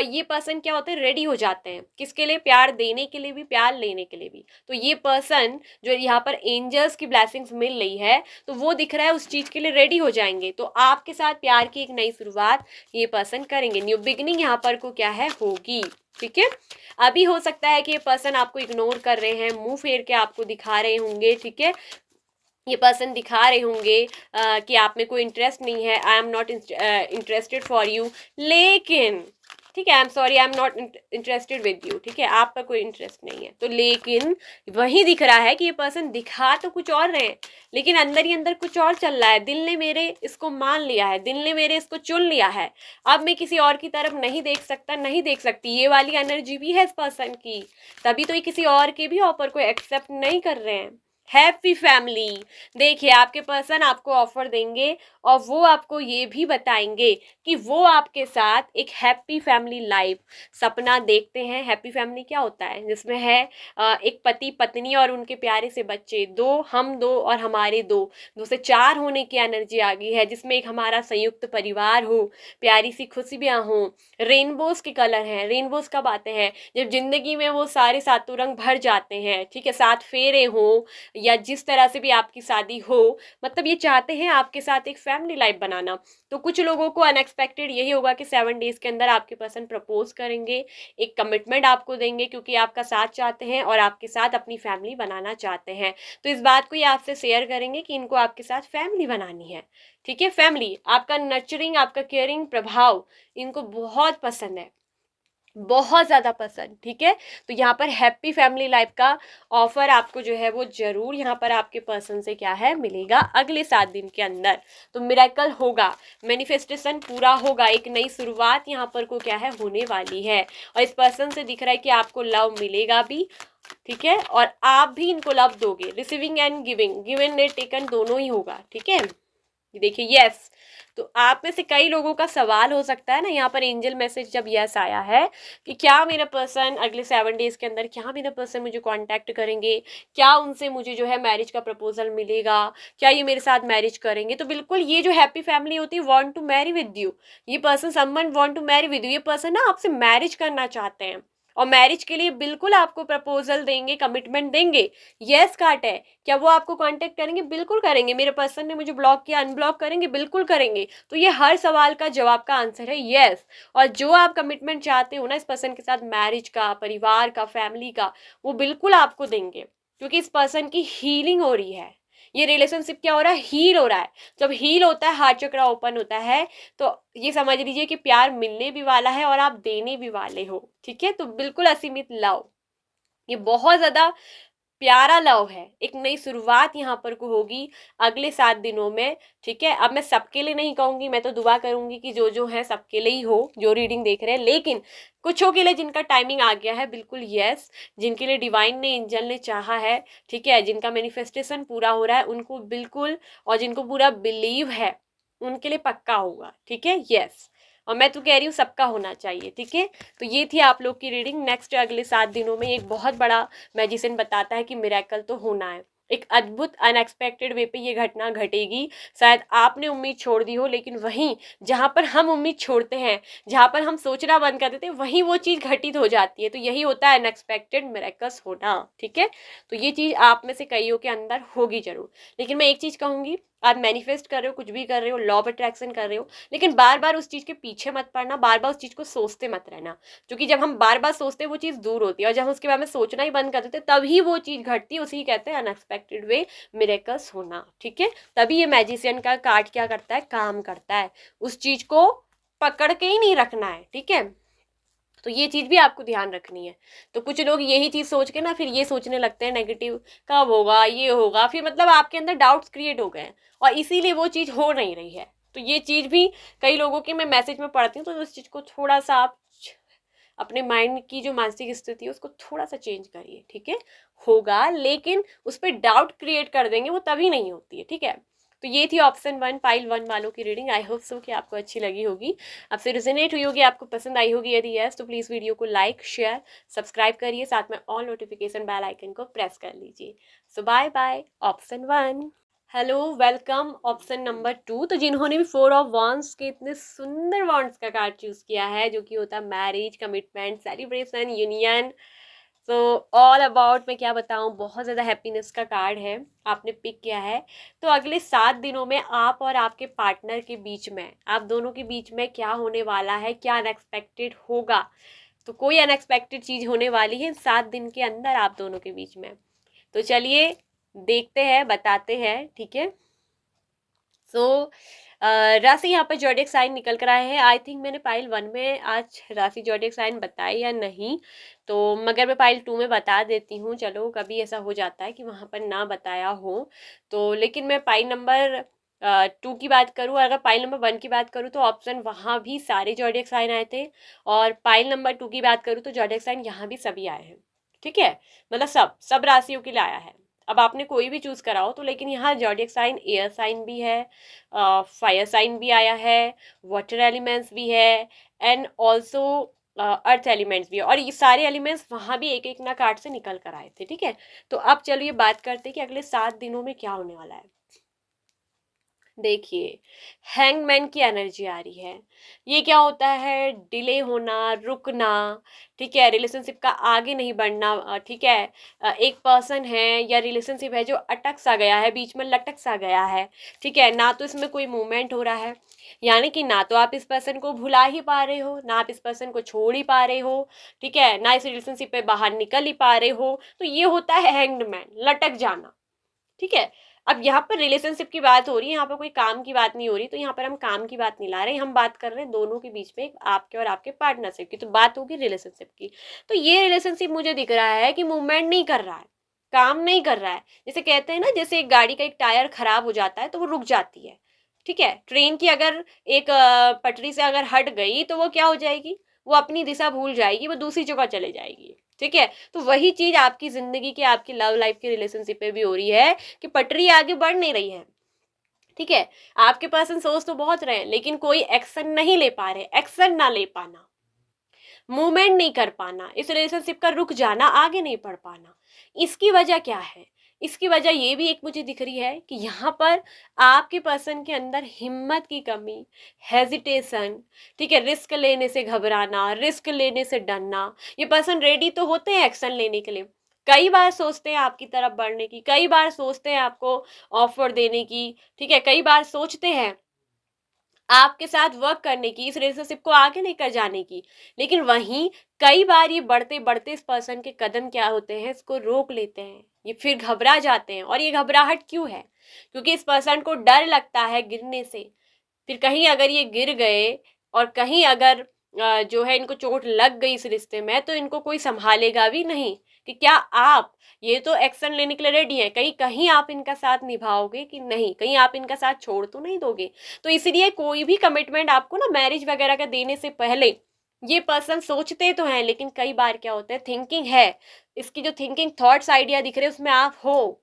ये पर्सन क्या होते हैं, रेडी हो जाते हैं किसके लिए, प्यार देने के लिए भी, प्यार लेने के लिए भी। तो ये पर्सन जो यहाँ पर एंजल्स की ब्लेसिंग्स मिल रही है तो वो दिख रहा है उस चीज के लिए रेडी हो जाएंगे। तो आपके साथ प्यार की एक नई शुरुआत ये पर्सन करेंगे, न्यू बिगिनिंग यहाँ पर को क्या है, होगी। ठीक है, अभी हो सकता है कि ये पर्सन आपको इग्नोर कर रहे हैं, मुंह फेर के आपको दिखा रहे होंगे। ठीक है, ये पर्सन दिखा रहे होंगे कि आप में कोई इंटरेस्ट नहीं है, I am not interested for you. लेकिन ठीक है, I am sorry, I am not interested with you. ठीक है, आपका कोई इंटरेस्ट नहीं है। तो लेकिन वही दिख रहा है कि ये पर्सन दिखा तो कुछ और रहे हैं, लेकिन अंदर ही अंदर कुछ और चल रहा है। दिल ने मेरे इसको मान लिया है, दिल ने मेरे इसको चुन लिया है, अब मैं किसी और की तरफ नहीं देख सकता, नहीं देख सकती। ये वाली एनर्जी भी है इस पर्सन की, तभी तो ये किसी और के भी ऑफर को एक्सेप्ट नहीं कर रहे हैं। हैप्पी फैमिली, देखिए आपके पर्सन आपको ऑफर देंगे और वो आपको ये भी बताएंगे कि वो आपके साथ एक हैप्पी फैमिली लाइफ सपना देखते हैं। हैप्पी फैमिली क्या होता है, जिसमें है एक पति पत्नी और उनके प्यारे से बच्चे, दो हम दो और हमारे दो, दो से चार होने की एनर्जी आ गई है, जिसमें एक हमारा संयुक्त परिवार हो, प्यारी सी खुशियाँ हो, रेनबोज के कलर हैं। रेनबोज कब आते हैं, जब जिंदगी में वो सारे सातों रंग भर जाते हैं। ठीक है, सात फेरे हो या जिस तरह से भी आपकी शादी हो, मतलब ये चाहते हैं आपके साथ एक फैमिली लाइफ बनाना। तो कुछ लोगों को अनएक्सपेक्टेड यही होगा कि 7 डेज के अंदर आपके पर्सन प्रपोज करेंगे, एक कमिटमेंट आपको देंगे, क्योंकि आपका साथ चाहते हैं और आपके साथ अपनी फैमिली बनाना चाहते हैं। तो इस बात को ये आपसे शेयर करेंगे कि इनको आपके साथ फैमिली बनानी है। ठीक है, फैमिली, आपका नर्चरिंग, आपका केयरिंग प्रभाव इनको बहुत पसंद है, बहुत ज़्यादा पसंद। ठीक है, तो यहाँ पर हैप्पी फैमिली लाइफ का ऑफर आपको जो है वो जरूर यहाँ पर आपके पर्सन से क्या है, मिलेगा अगले 7 दिन के अंदर। तो मिरेकल होगा, मैनिफेस्टेशन पूरा होगा, एक नई शुरुआत यहाँ पर को क्या है, होने वाली है। और इस पर्सन से दिख रहा है कि आपको लव मिलेगा भी। ठीक है, और आप भी इनको लव दोगे, receiving end giving, given and taken दोनों ही होगा। ठीक है, देखिए यस। तो आप में से कई लोगों का सवाल हो सकता है ना, यहाँ पर एंजल मैसेज जब यस आया है कि क्या मेरा पर्सन अगले 7 डेज के अंदर, क्या मेरा पर्सन मुझे कांटेक्ट करेंगे, क्या उनसे मुझे जो है मैरिज का प्रपोजल मिलेगा, क्या ये मेरे साथ मैरिज करेंगे। तो बिल्कुल ये जो हैप्पी फैमिली होती है, want to marry with you, ये person someone want to marry with you, ये पर्सन ना आपसे मैरिज करना चाहते हैं और मैरिज के लिए बिल्कुल आपको प्रपोजल देंगे, कमिटमेंट देंगे। यस कार्ड है, क्या वो आपको कांटेक्ट करेंगे, बिल्कुल करेंगे। मेरे पर्सन ने मुझे ब्लॉक किया, अनब्लॉक करेंगे, बिल्कुल करेंगे। तो ये हर सवाल का जवाब का आंसर है यस। और जो आप कमिटमेंट चाहते हो ना इस पर्सन के साथ, मैरिज का, परिवार का, फैमिली का, वो बिल्कुल आपको देंगे, क्योंकि इस पर्सन की हीलिंग हो रही है। ये रिलेशनशिप क्या हो रहा है, हील हो रहा है। जब हील होता है, हार्ट चक्र ओपन होता है, तो ये समझ लीजिए कि प्यार मिलने भी वाला है और आप देने भी वाले हो। ठीक है, तो बिल्कुल असीमित लव, ये बहुत ज्यादा प्यारा लव है। एक नई शुरुआत यहाँ पर को होगी अगले 7 दिनों में। ठीक है, अब मैं सबके लिए नहीं कहूंगी, मैं तो दुआ करूंगी कि जो है सबके लिए ही हो, जो रीडिंग देख रहे हैं। लेकिन कुछों के लिए जिनका टाइमिंग आ गया है, बिल्कुल यस, जिनके लिए डिवाइन ने, एंजल ने चाहा है, ठीक है, जिनका मैनिफेस्टेशन पूरा हो रहा है, उनको बिल्कुल, और जिनको पूरा बिलीव है उनके लिए पक्का होगा। ठीक है, यस। और मैं तो कह रही हूँ सबका होना चाहिए। ठीक है, तो ये थी आप लोग की रीडिंग। नेक्स्ट अगले 7 दिनों में एक बहुत बड़ा मैजिशियन बताता है कि मिरेकल तो होना है, एक अद्भुत अनएक्सपेक्टेड वे पे ये घटना घटेगी। शायद आपने उम्मीद छोड़ दी हो, लेकिन वहीं जहाँ पर हम उम्मीद छोड़ते हैं, जहाँ पर हम सोचना बंद कर देते हैं, वहीं वो चीज़ घटित हो जाती है। तो यही होता है अनएक्सपेक्टेड मिरेकल्स होना। ठीक है, तो ये चीज़ आप में से कईयों के अंदर होगी जरूर। लेकिन मैं एक चीज़ कहूँगी, आप मैनिफेस्ट कर रहे हो, कुछ भी कर रहे हो, लॉ ऑफ अट्रैक्शन कर रहे हो, लेकिन बार बार उस चीज़ के पीछे मत पड़ना, बार बार उस चीज़ को सोचते मत रहना। क्योंकि जब हम बार बार सोचते हैं वो चीज़ दूर होती है, और जब हम उसके बारे में सोचना ही बंद कर देते हैं तभी वो चीज़ घटती है। उसी कहते हैं अनएक्सपेक्टेड वे मिरेकल्स होना। ठीक है, तभी ये मैजिशियन का कार्ड क्या करता है, काम करता है, उस चीज़ को पकड़ के ही नहीं रखना है। ठीक है, तो ये चीज़ भी आपको ध्यान रखनी है। तो कुछ लोग यही चीज़ सोच के ना फिर ये सोचने लगते हैं नेगेटिव, कब होगा, ये होगा, फिर मतलब आपके अंदर डाउट्स क्रिएट हो गए हैं और इसीलिए वो चीज़ हो नहीं रही है। तो ये चीज़ भी कई लोगों की मैं मैसेज में पढ़ती हूँ, तो उस चीज़ को थोड़ा सा आप अपने माइंड की जो मानसिक स्थिति है उसको थोड़ा सा चेंज करिए। ठीक है, होगा, लेकिन उस पर डाउट क्रिएट कर देंगे वो तभी नहीं होती है। ठीक है, तो ये थी ऑप्शन 1 पाइल 1 वालों की रीडिंग। आई होप सो कि आपको अच्छी लगी होगी, आपसे रिजोनेट हुई होगी, आपको पसंद आई होगी। यदि यस तो प्लीज़ वीडियो को लाइक, शेयर, सब्सक्राइब करिए, साथ में ऑल नोटिफिकेशन बेल आइकन को प्रेस कर लीजिए। So bye bye option 1। Hello, welcome option number 2। तो जिन्होंने भी 4 ऑफ वॉन्ड्स के इतने सुंदर वॉन्ड्स का कार्ड चूज किया है, जो कि होता है marriage, commitment, celebration, union, so all about, मैं क्या बताऊँ, बहुत ज़्यादा हैप्पीनेस का कार्ड है, आपने पिक किया है। तो अगले 7 दिनों में आप और आपके पार्टनर के बीच में, आप दोनों के बीच में क्या होने वाला है, क्या अनएक्सपेक्टेड होगा। तो कोई अनएक्सपेक्टेड चीज़ होने वाली है 7 दिन के अंदर आप दोनों के बीच में। तो चलिए देखते हैं, बताते हैं, ठीक है। सो राशि यहाँ पर जोडिएक साइन निकल कर आए हैं। आई थिंक मैंने पाइल 1 में आज राशि जोडिएक साइन बताए या नहीं, तो मगर मैं पाइल 2 में बता देती हूँ। चलो, कभी ऐसा हो जाता है कि वहाँ पर ना बताया हो, तो लेकिन मैं पाइल नंबर 2 की बात करूँ, अगर पाइल नंबर 1 की बात करूँ तो ऑप्शन वहाँ भी सारे जोडिएक साइन आए थे, और पाइल नंबर 2 की बात करूँ तो जोडिएक साइन यहाँ भी सभी आए हैं, ठीक है। मतलब सब सब राशियों के लिए आया है। अब आपने कोई भी चूज करा हो तो, लेकिन यहाँ जोडिएक साइन एयर साइन भी है, फायर साइन भी आया है, वाटर एलिमेंट्स भी है, एंड ऑल्सो अर्थ एलिमेंट्स भी है, और ये सारे एलिमेंट्स वहाँ भी एक एक ना कार्ड से निकल कर आए थे, ठीक है। तो अब चलिए बात करते हैं कि अगले 7 दिनों में क्या होने वाला है। देखिए, हैंगमैन की एनर्जी आ रही है। ये क्या होता है, डिले होना, रुकना, ठीक है, रिलेशनशिप का आगे नहीं बढ़ना, ठीक है। एक पर्सन है या रिलेशनशिप है जो अटक सा गया है, बीच में लटक सा गया है, ठीक है, ना तो इसमें कोई मूवमेंट हो रहा है, यानी कि ना तो आप इस पर्सन को भुला ही पा रहे हो, ना आप इस पर्सन को छोड़ ही पा रहे हो, ठीक है, ना इस रिलेशनशिप पे बाहर निकल ही पा रहे हो। तो ये होता है हैंग्ड मैन, लटक जाना, ठीक है। अब यहाँ पर रिलेशनशिप की बात हो रही है, यहाँ पर कोई काम की बात नहीं हो रही, तो यहाँ पर हम काम की बात नहीं ला रहे, हम बात कर रहे हैं दोनों के बीच में, आपके और आपके पार्टनरशिप की, तो बात होगी रिलेशनशिप की। तो ये रिलेशनशिप मुझे दिख रहा है कि मूवमेंट नहीं कर रहा है, काम नहीं कर रहा है। जैसे कहते हैं ना, जैसे एक गाड़ी का एक टायर खराब हो जाता है तो वो रुक जाती है, ठीक है। ट्रेन की अगर एक पटरी से अगर हट गई तो वो क्या हो जाएगी, वो अपनी दिशा भूल जाएगी, वो दूसरी जगह चले जाएगी, ठीक है। तो वही चीज आपकी जिंदगी के, आपकी लव लाइफ के रिलेशनशिप पे भी हो रही है कि पटरी आगे बढ़ नहीं रही है, ठीक है। आपके पर्सन सोच तो बहुत रहे हैं, लेकिन कोई एक्शन नहीं ले पा रहे। एक्शन ना ले पाना, मूवमेंट नहीं कर पाना, इस रिलेशनशिप का रुक जाना, आगे नहीं बढ़ पाना, इसकी वजह क्या है। इसकी वजह ये भी एक मुझे दिख रही है कि यहाँ पर आपके पर्सन के अंदर हिम्मत की कमी, हेजिटेशन, ठीक है, रिस्क लेने से घबराना, रिस्क लेने से डरना। ये पर्सन रेडी तो होते हैं एक्शन लेने के लिए, कई बार सोचते हैं आपकी तरफ बढ़ने की, कई बार सोचते हैं आपको ऑफर देने की, ठीक है, कई बार सोचते हैं आपके साथ वर्क करने की, इस रिलेशनशिप को आगे लेकर जाने की। लेकिन वहीं कई बार ये बढ़ते बढ़ते इस पर्सन के कदम क्या होते हैं, इसको रोक लेते हैं, ये फिर घबरा जाते हैं। और ये घबराहट क्यों है, क्योंकि इस पर्सन को डर लगता है गिरने से। फिर कहीं अगर ये गिर गए और कहीं अगर जो है इनको चोट लग गई इस रिश्ते में, तो इनको कोई संभालेगा भी नहीं कि क्या आप ये तो एक्शन लेने के लिए रेडी है, कहीं कहीं आप इनका साथ निभाओगे कि नहीं, कहीं आप इनका साथ छोड़ तो नहीं दोगे। तो इसलिए कोई भी कमिटमेंट आपको ना मैरिज वगैरह का देने से पहले ये पर्सन सोचते तो हैं, लेकिन कई बार क्या होता है, थिंकिंग है, इसकी जो थिंकिंग थॉट्स आइडिया दिख रहे हैं उसमें आप हो,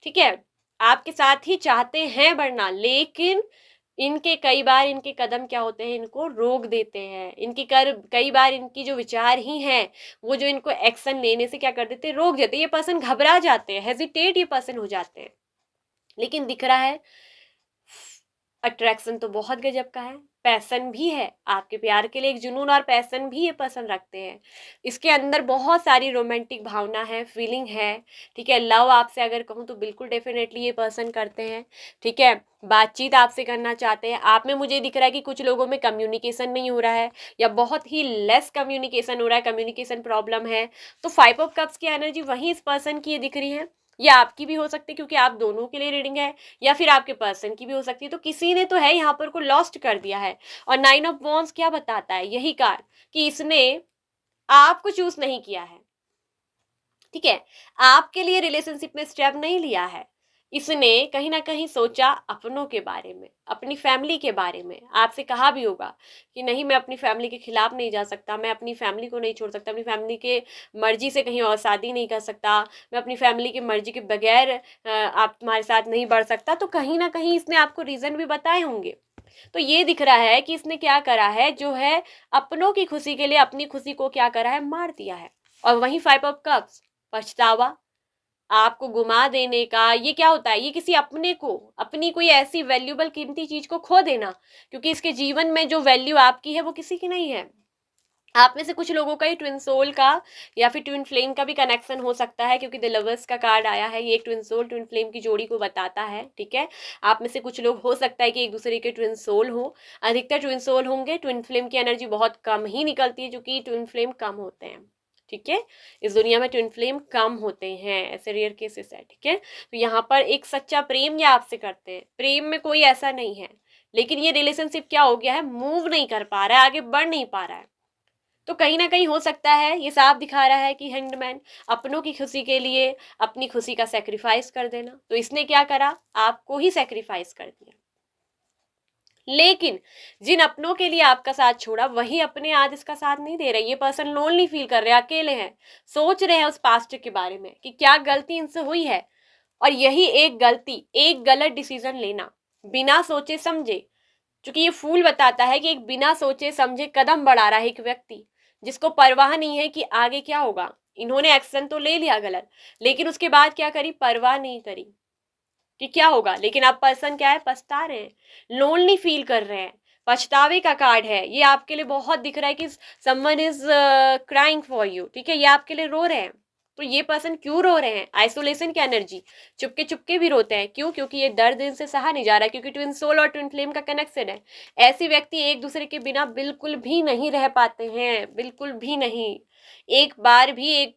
ठीक है, आपके साथ ही चाहते हैं बढ़ना, लेकिन इनके कई बार इनके कदम क्या होते हैं, इनको रोक देते हैं। इनकी कर कई बार इनकी जो विचार ही हैं, वो जो इनको एक्शन लेने से क्या कर देते हैं, रोक देते हैं। ये पर्सन घबरा जाते हैं, हेजिटेट ये पर्सन हो जाते हैं। लेकिन दिख रहा है अट्रैक्शन तो बहुत गजब का है, पैसन भी है, आपके प्यार के लिए एक जुनून और पैसन भी ये पसंद रखते हैं। इसके अंदर बहुत सारी रोमांटिक भावना है, फीलिंग है, ठीक है। लव आपसे अगर कहूँ तो बिल्कुल डेफिनेटली ये पर्सन करते हैं, ठीक है। बातचीत आपसे करना चाहते हैं। आप में मुझे दिख रहा है कि कुछ लोगों में कम्युनिकेशन नहीं हो रहा है, या बहुत ही लेस कम्युनिकेशन हो रहा है, कम्युनिकेशन प्रॉब्लम है। तो 5 ऑफ कप्स की एनर्जी वहीं इस पर्सन की ये दिख रही है, या आपकी भी हो सकती है, क्योंकि आप दोनों के लिए रीडिंग है, या फिर आपके पर्सन की भी हो सकती है। तो किसी ने तो है यहाँ पर को लॉस्ट कर दिया है। और 9 ऑफ वॉन्ड्स क्या बताता है, यही कार्ड, कि इसने आपको चूज नहीं किया है, ठीक है, आपके लिए रिलेशनशिप में स्टेप नहीं लिया है। इसने कहीं ना कहीं सोचा अपनों के बारे में, अपनी फैमिली के बारे में। आपसे कहा भी होगा कि नहीं, मैं अपनी फैमिली के खिलाफ नहीं जा सकता, मैं अपनी फैमिली को नहीं छोड़ सकता, अपनी फैमिली के मर्जी से कहीं और शादी नहीं कर सकता, मैं अपनी फैमिली की मर्जी के बगैर आप तुम्हारे साथ नहीं बढ़ सकता। तो कहीं ना कहीं इसने आपको रीजन भी बताए होंगे। तो ये दिख रहा है कि इसने क्या करा है, जो है अपनों की खुशी के लिए अपनी खुशी को क्या करा है, मार दिया है। और वहीं 5 ऑफ कप्स, पछतावा, आपको गुमा देने का, ये क्या होता है, ये किसी अपने को, अपनी कोई ऐसी वैल्यूबल कीमती चीज को खो देना, क्योंकि इसके जीवन में जो वैल्यू आपकी है वो किसी की नहीं है। आप में से कुछ लोगों का ही ट्विन सोल का या फिर ट्विन फ्लेम का भी कनेक्शन हो सकता है, क्योंकि द लवर्स का कार्ड आया है, ये एक ट्विन सोल ट्विन फ्लेम की जोड़ी को बताता है। ठीक है, आप में से कुछ लोग हो सकता है कि एक दूसरे के ट्विन सोल हो, अधिकतर ट्विन सोल होंगे। ट्विन फ्लेम की एनर्जी बहुत कम ही निकलती है, जो कि ट्विन फ्लेम कम होते हैं। ठीक है, इस दुनिया में ट्विन फ्लेम कम होते हैं, ऐसे रेयर केसेस है। ठीक है, तो यहाँ पर एक सच्चा प्रेम या आपसे करते हैं, प्रेम में कोई ऐसा नहीं है, लेकिन ये रिलेशनशिप क्या हो गया है, मूव नहीं कर पा रहा है, आगे बढ़ नहीं पा रहा है। तो कहीं ना कहीं हो सकता है, ये साफ दिखा रहा है कि हैंगमैन अपनों की खुशी के लिए अपनी खुशी का सेक्रीफाइस कर देना, तो इसने क्या करा, आपको ही सेक्रीफाइस कर दिया। लेकिन जिन अपनों के लिए आपका साथ छोड़ा, वही अपने आज इसका साथ नहीं दे रहे। ये पर्सन लोनली फील कर रहे हैं, अकेले हैं, सोच रहे हैं उस पास्ट के बारे में कि क्या गलती इनसे हुई है। और यही एक गलती, एक गलत डिसीजन लेना बिना सोचे समझे, क्योंकि ये फूल बताता है कि एक बिना सोचे समझे कदम बढ़ा रहा है एक व्यक्ति, जिसको परवाह नहीं है कि आगे क्या होगा। इन्होंने एक्शन तो ले लिया गलत, लेकिन उसके बाद क्या करी, परवाह नहीं करी कि क्या होगा। लेकिन अब पर्सन क्या है, पछता रहे हैं, लोनली फील कर रहे हैं, पछतावे का कार्ड है ये, आपके लिए बहुत दिख रहा है कि someone is crying for you. ठीक है, ये आपके लिए रो रहे हैं। तो ये पर्सन क्यों रो रहे हैं, आइसोलेशन की एनर्जी, चुपके चुपके भी रोते हैं, क्यों, क्योंकि ये दर्द इनसे सहा नहीं जा रहा है, क्योंकि ट्विन सोल और ट्विन फ्लेम का कनेक्शन है। ऐसे व्यक्ति एक दूसरे के बिना बिल्कुल भी नहीं रह पाते हैं, बिल्कुल भी नहीं। एक बार भी एक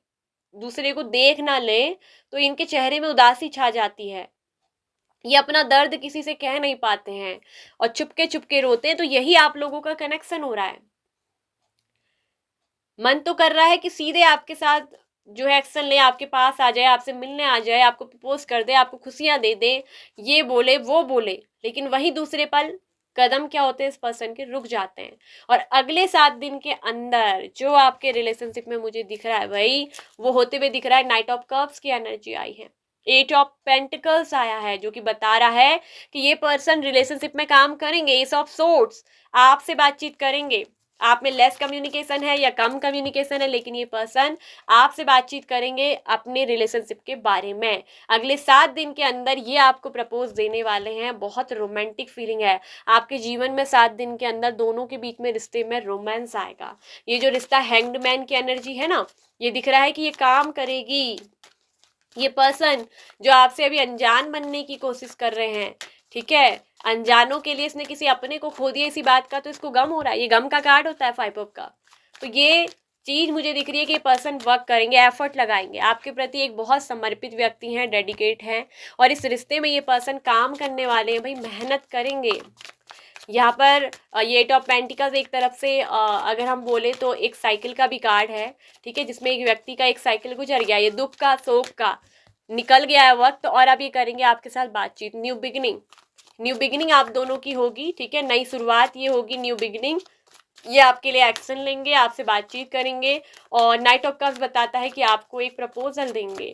दूसरे को देख ना ले तो इनके चेहरे में उदासी छा जाती है, ये अपना दर्द किसी से कह नहीं पाते हैं और चुपके चुपके रोते हैं। तो यही आप लोगों का कनेक्शन हो रहा है। मन तो कर रहा है कि सीधे आपके साथ जो है एक्शन ले, आपके पास आ जाए, आपसे मिलने आ जाए, आपको प्रपोज कर दे, आपको खुशियां दे दे, ये बोले वो बोले, लेकिन वही दूसरे पल कदम क्या होते हैं इस पर्सन के, रुक जाते हैं। और अगले 7 दिन के अंदर जो आपके रिलेशनशिप में मुझे दिख रहा है भाई, वो होते हुए दिख रहा है, नाइट ऑफ कप्स की एनर्जी आई है, 8 ऑफ पेंटिकल्स आया है, जो कि बता रहा है कि ये पर्सन रिलेशनशिप में काम करेंगे। एस ऑफ सोर्ड्स, आपसे बातचीत करेंगे, आप में लेस कम्युनिकेशन है या कम कम्युनिकेशन है, लेकिन ये पर्सन आपसे बातचीत करेंगे अपने रिलेशनशिप के बारे में। अगले 7 दिन के अंदर ये आपको प्रपोज देने वाले हैं। बहुत रोमांटिक फीलिंग है आपके जीवन में। 7 दिन के अंदर दोनों के बीच में रिश्ते में रोमांस आएगा। ये जो रिश्ता हैंग्ड मैन की एनर्जी है ना, ये दिख रहा है कि ये काम करेगी। ये पर्सन जो आपसे अभी अनजान बनने की कोशिश कर रहे हैं, ठीक है, अनजानों के लिए इसने किसी अपने को खो दिया इसी बात का, तो इसको गम हो रहा है। ये गम का कार्ड होता है 5 ऑफ का। तो ये चीज मुझे दिख रही है कि ये पर्सन वर्क करेंगे, एफर्ट लगाएंगे आपके प्रति, एक बहुत समर्पित व्यक्ति हैं, डेडिकेट हैं, और इस रिश्ते में ये पर्सन काम करने वाले हैं भाई, मेहनत करेंगे। यहाँ पर ये एट ऑफ पेंटिकल्स एक तरफ से अगर हम बोले तो एक साइकिल का भी कार्ड है, ठीक है, जिसमें एक व्यक्ति का एक साइकिल गुजर गया, ये दुख का, शोक का, निकल गया है वक्त, और अब ये करेंगे आपके साथ बातचीत। न्यू बिगिनिंग, न्यू बिगिनिंग आप दोनों की होगी, ठीक है, नई शुरुआत ये होगी, न्यू बिगिनिंग। ये आपके लिए एक्शन लेंगे, आपसे बातचीत करेंगे, और नाइट ऑफ कप्स बताता है कि आपको एक प्रपोजल देंगे।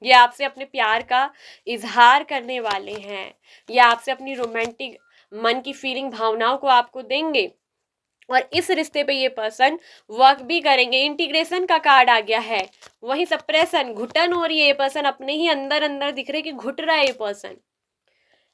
ये आपसे अपने प्यार का इजहार करने वाले हैं, ये आपसे अपनी रोमांटिक मन की फीलिंग, भावनाओं को आपको देंगे, और इस रिश्ते पे ये पर्सन वर्क भी करेंगे। इंटीग्रेशन का कार्ड आ गया है, वही सप्रेशन, घुटन हो रही है, ये पर्सन अपने ही अंदर अंदर दिख रहे कि घुट रहा है ये पर्सन।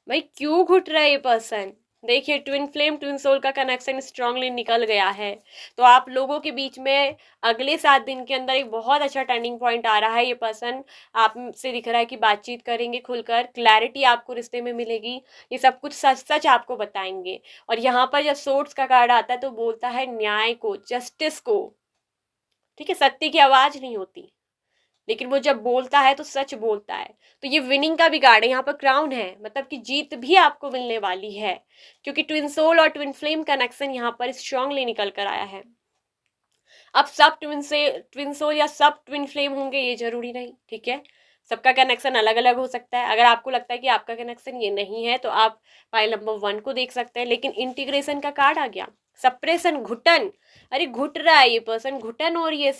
भाई क्यों घुट रहा है ये पर्सन, देखिए ट्विन फ्लेम ट्विन सोल का कनेक्शन स्ट्रांगली निकल गया है। तो आप लोगों के बीच में अगले 7 दिन के अंदर एक बहुत अच्छा टर्निंग पॉइंट आ रहा है। ये पर्सन आपसे दिख रहा है कि बातचीत करेंगे खुलकर, क्लैरिटी आपको रिश्ते में मिलेगी, ये सब कुछ सच सच आपको बताएंगे। और यहाँ पर जब सोर्ड्स का कार्ड आता है तो बोलता है न्याय को, जस्टिस को, ठीक है, सत्य की आवाज नहीं होती, लेकिन वो जब बोलता है तो सच बोलता है। तो ये विनिंग का भी कार्ड है, यहाँ पर क्राउन है, मतलब कि जीत भी आपको मिलने वाली है, क्योंकि ट्विन सोल और ट्विन फ्लेम कनेक्शन यहाँ पर स्ट्रांगली निकल कर आया है। अब सब ट्विन सोल या सब ट्विन फ्लेम होंगे ये जरूरी नहीं, ठीक है, सबका कनेक्शन अलग अलग हो सकता है। अगर आपको लगता है कि आपका कनेक्शन ये नहीं है तो आप पाइल नंबर 1 को देख सकते हैं। लेकिन इंटीग्रेशन का कार्ड आ गया, सप्रेशन, घुटन, अरे घुट रहा है ये पर्सन, घुटन हो रही है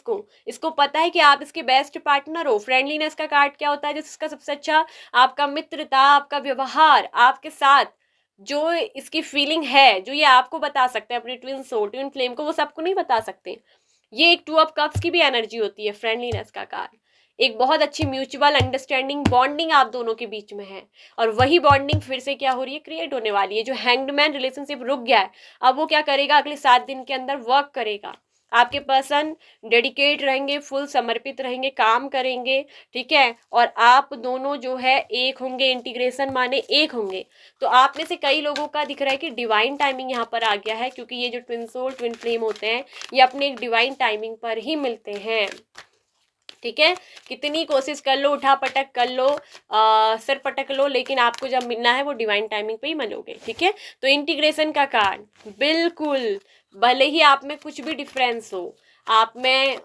इसको पता है कि आप इसके बेस्ट पार्टनर हो। फ्रेंडलीनेस का कार्ड क्या होता है, जिसका सबसे अच्छा आपका मित्रता, आपका व्यवहार, आपके साथ जो इसकी फीलिंग है, जो ये आपको बता सकते हैं अपने ट्विन सोल ट्विन फ्लेम को, वो सबको नहीं बता सकते। ये एक 2 ऑफ कप्स की भी एनर्जी होती है, फ्रेंडलीनेस का कार्ड। एक बहुत अच्छी म्यूचुअल अंडरस्टैंडिंग बॉन्डिंग आप दोनों के बीच में है, और वही बॉन्डिंग फिर से क्या हो रही है, क्रिएट होने वाली है। जो हैंग्डमैन रिलेशनशिप रुक गया है, अब वो क्या करेगा, अगले 7 दिन के अंदर वर्क करेगा। आपके पर्सन डेडिकेट रहेंगे, फुल समर्पित रहेंगे, काम करेंगे, ठीक है, और आप दोनों जो है एक होंगे, इंटीग्रेशन माने एक होंगे। तो आप में से कई लोगों का दिख रहा है कि डिवाइन टाइमिंग यहाँ पर आ गया है, क्योंकि ये जो ट्विन सोल ट्विन फ्लेम होते हैं ये अपने एक डिवाइन टाइमिंग पर ही मिलते हैं, ठीक है। कितनी कोशिश कर लो, उठा पटक कर लो, सर पटक लो, लेकिन आपको जब मिलना है वो डिवाइन टाइमिंग पे ही मिलोगे, ठीक है। तो इंटीग्रेशन का कार्ड बिल्कुल, भले ही आप में कुछ भी डिफरेंस हो, आप में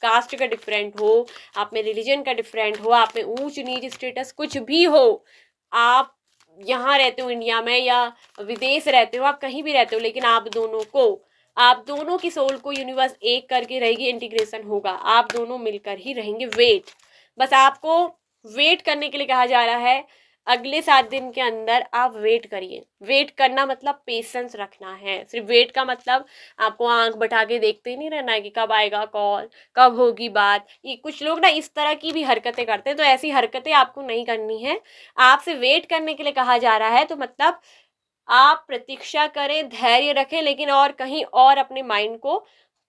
कास्ट का डिफरेंट हो, आप में रिलीजन का डिफरेंट हो, आप में ऊंच नीच स्टेटस कुछ भी हो, आप यहाँ रहते हो इंडिया में या विदेश रहते हो, आप कहीं भी रहते हो, लेकिन आप दोनों की सोल को यूनिवर्स एक करके रहेगी, इंटीग्रेशन होगा, आप दोनों मिलकर ही रहेंगे। वेट, बस आपको वेट करने के लिए कहा जा रहा है। अगले 7 दिन के अंदर आप वेट करिए। वेट करना मतलब पेशेंस रखना है। सिर्फ वेट का मतलब आपको आंख बैठा के देखते ही नहीं रहना है कि कब आएगा कॉल, कब होगी बात। ये कुछ लोग ना इस तरह की भी हरकतें करते हैं, तो ऐसी हरकतें आपको नहीं करनी है। आपसे वेट करने के लिए कहा जा रहा है, तो मतलब आप प्रतीक्षा करें, धैर्य रखें, लेकिन और कहीं और अपने माइंड को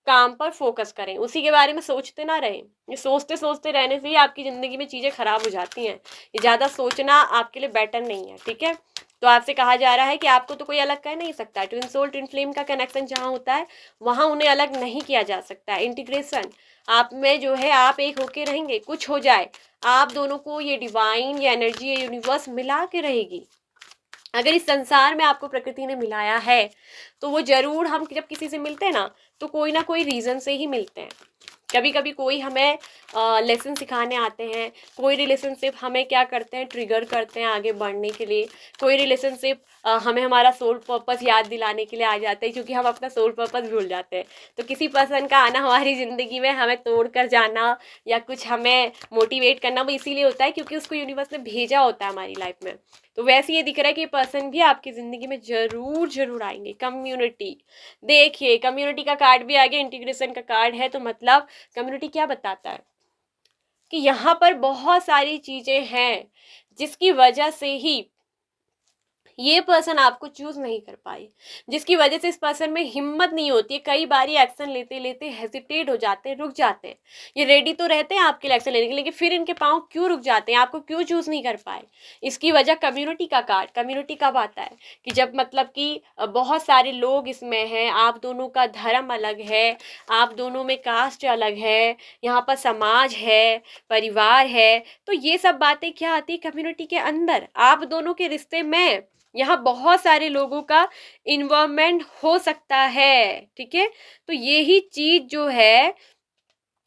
काम पर फोकस करें, उसी के बारे में सोचते ना रहें। ये सोचते सोचते रहने से ही आपकी ज़िंदगी में चीज़ें खराब हो जाती हैं। ये ज़्यादा सोचना आपके लिए बेटर नहीं है, ठीक है। तो आपसे कहा जा रहा है कि आपको तो कोई अलग कर नहीं सकता। ट्विन सोल ट्विन फ्लेम का कनेक्शन जहाँ होता है वहाँ उन्हें अलग नहीं किया जा सकता है। इंटीग्रेशन आप में जो है, आप एक होके रहेंगे, कुछ हो जाए आप दोनों को ये डिवाइन, ये एनर्जी, ये यूनिवर्स मिला के रहेगी। अगर इस संसार में आपको प्रकृति ने मिलाया है, तो वो जरूर, हम जब किसी से मिलते हैं ना, तो कोई ना कोई रीज़न से ही मिलते हैं। कभी कभी कोई हमें लेसन सिखाने आते हैं, कोई रिलेशनशिप हमें क्या करते हैं, ट्रिगर करते हैं आगे बढ़ने के लिए, कोई रिलेशनशिप हमें हमारा सोल पर्पस याद दिलाने के लिए आ जाते हैं, क्योंकि हम अपना सोल पर्पस भूल जाते हैं। तो किसी पर्सन का आना हमारी ज़िंदगी में हमें तोड़ कर जाना या कुछ हमें मोटिवेट करना, वो इसीलिए होता है क्योंकि उसको यूनिवर्स ने भेजा होता है हमारी लाइफ में। तो वैसे ये दिख रहा है कि पर्सन भी आपकी ज़िंदगी में ज़रूर ज़रूर आएंगे। कम्युनिटी, देखिए कम्युनिटी का कार्ड भी आ गया, इंटीग्रेशन का कार्ड है, तो मतलब कम्युनिटी क्या बताता है कि यहाँ पर बहुत सारी चीज़ें हैं जिसकी वजह से ही ये पर्सन आपको चूज नहीं कर पाए, जिसकी वजह से इस पर्सन में हिम्मत नहीं होती है। कई बार एक्शन लेते लेते हेजिटेट हो जाते हैं, रुक जाते हैं। ये रेडी तो रहते हैं आपके लिए एक्शन लेने के लिए, लेकिन फिर इनके पाँव क्यों रुक जाते हैं, आपको क्यों चूज नहीं कर पाए। इसकी वजह कम्युनिटी का कार्ड। कम्युनिटी कब आता है कि जब मतलब कि बहुत सारे लोग इसमें हैं, आप दोनों का धर्म अलग है, आप दोनों में कास्ट अलग है, यहाँ पर समाज है, परिवार है, तो ये सब बातें क्या आती है कम्युनिटी के अंदर। आप दोनों के रिश्ते में यहाँ बहुत सारे लोगों का इन्वॉल्वमेंट हो सकता है, ठीक है। तो यही चीज जो है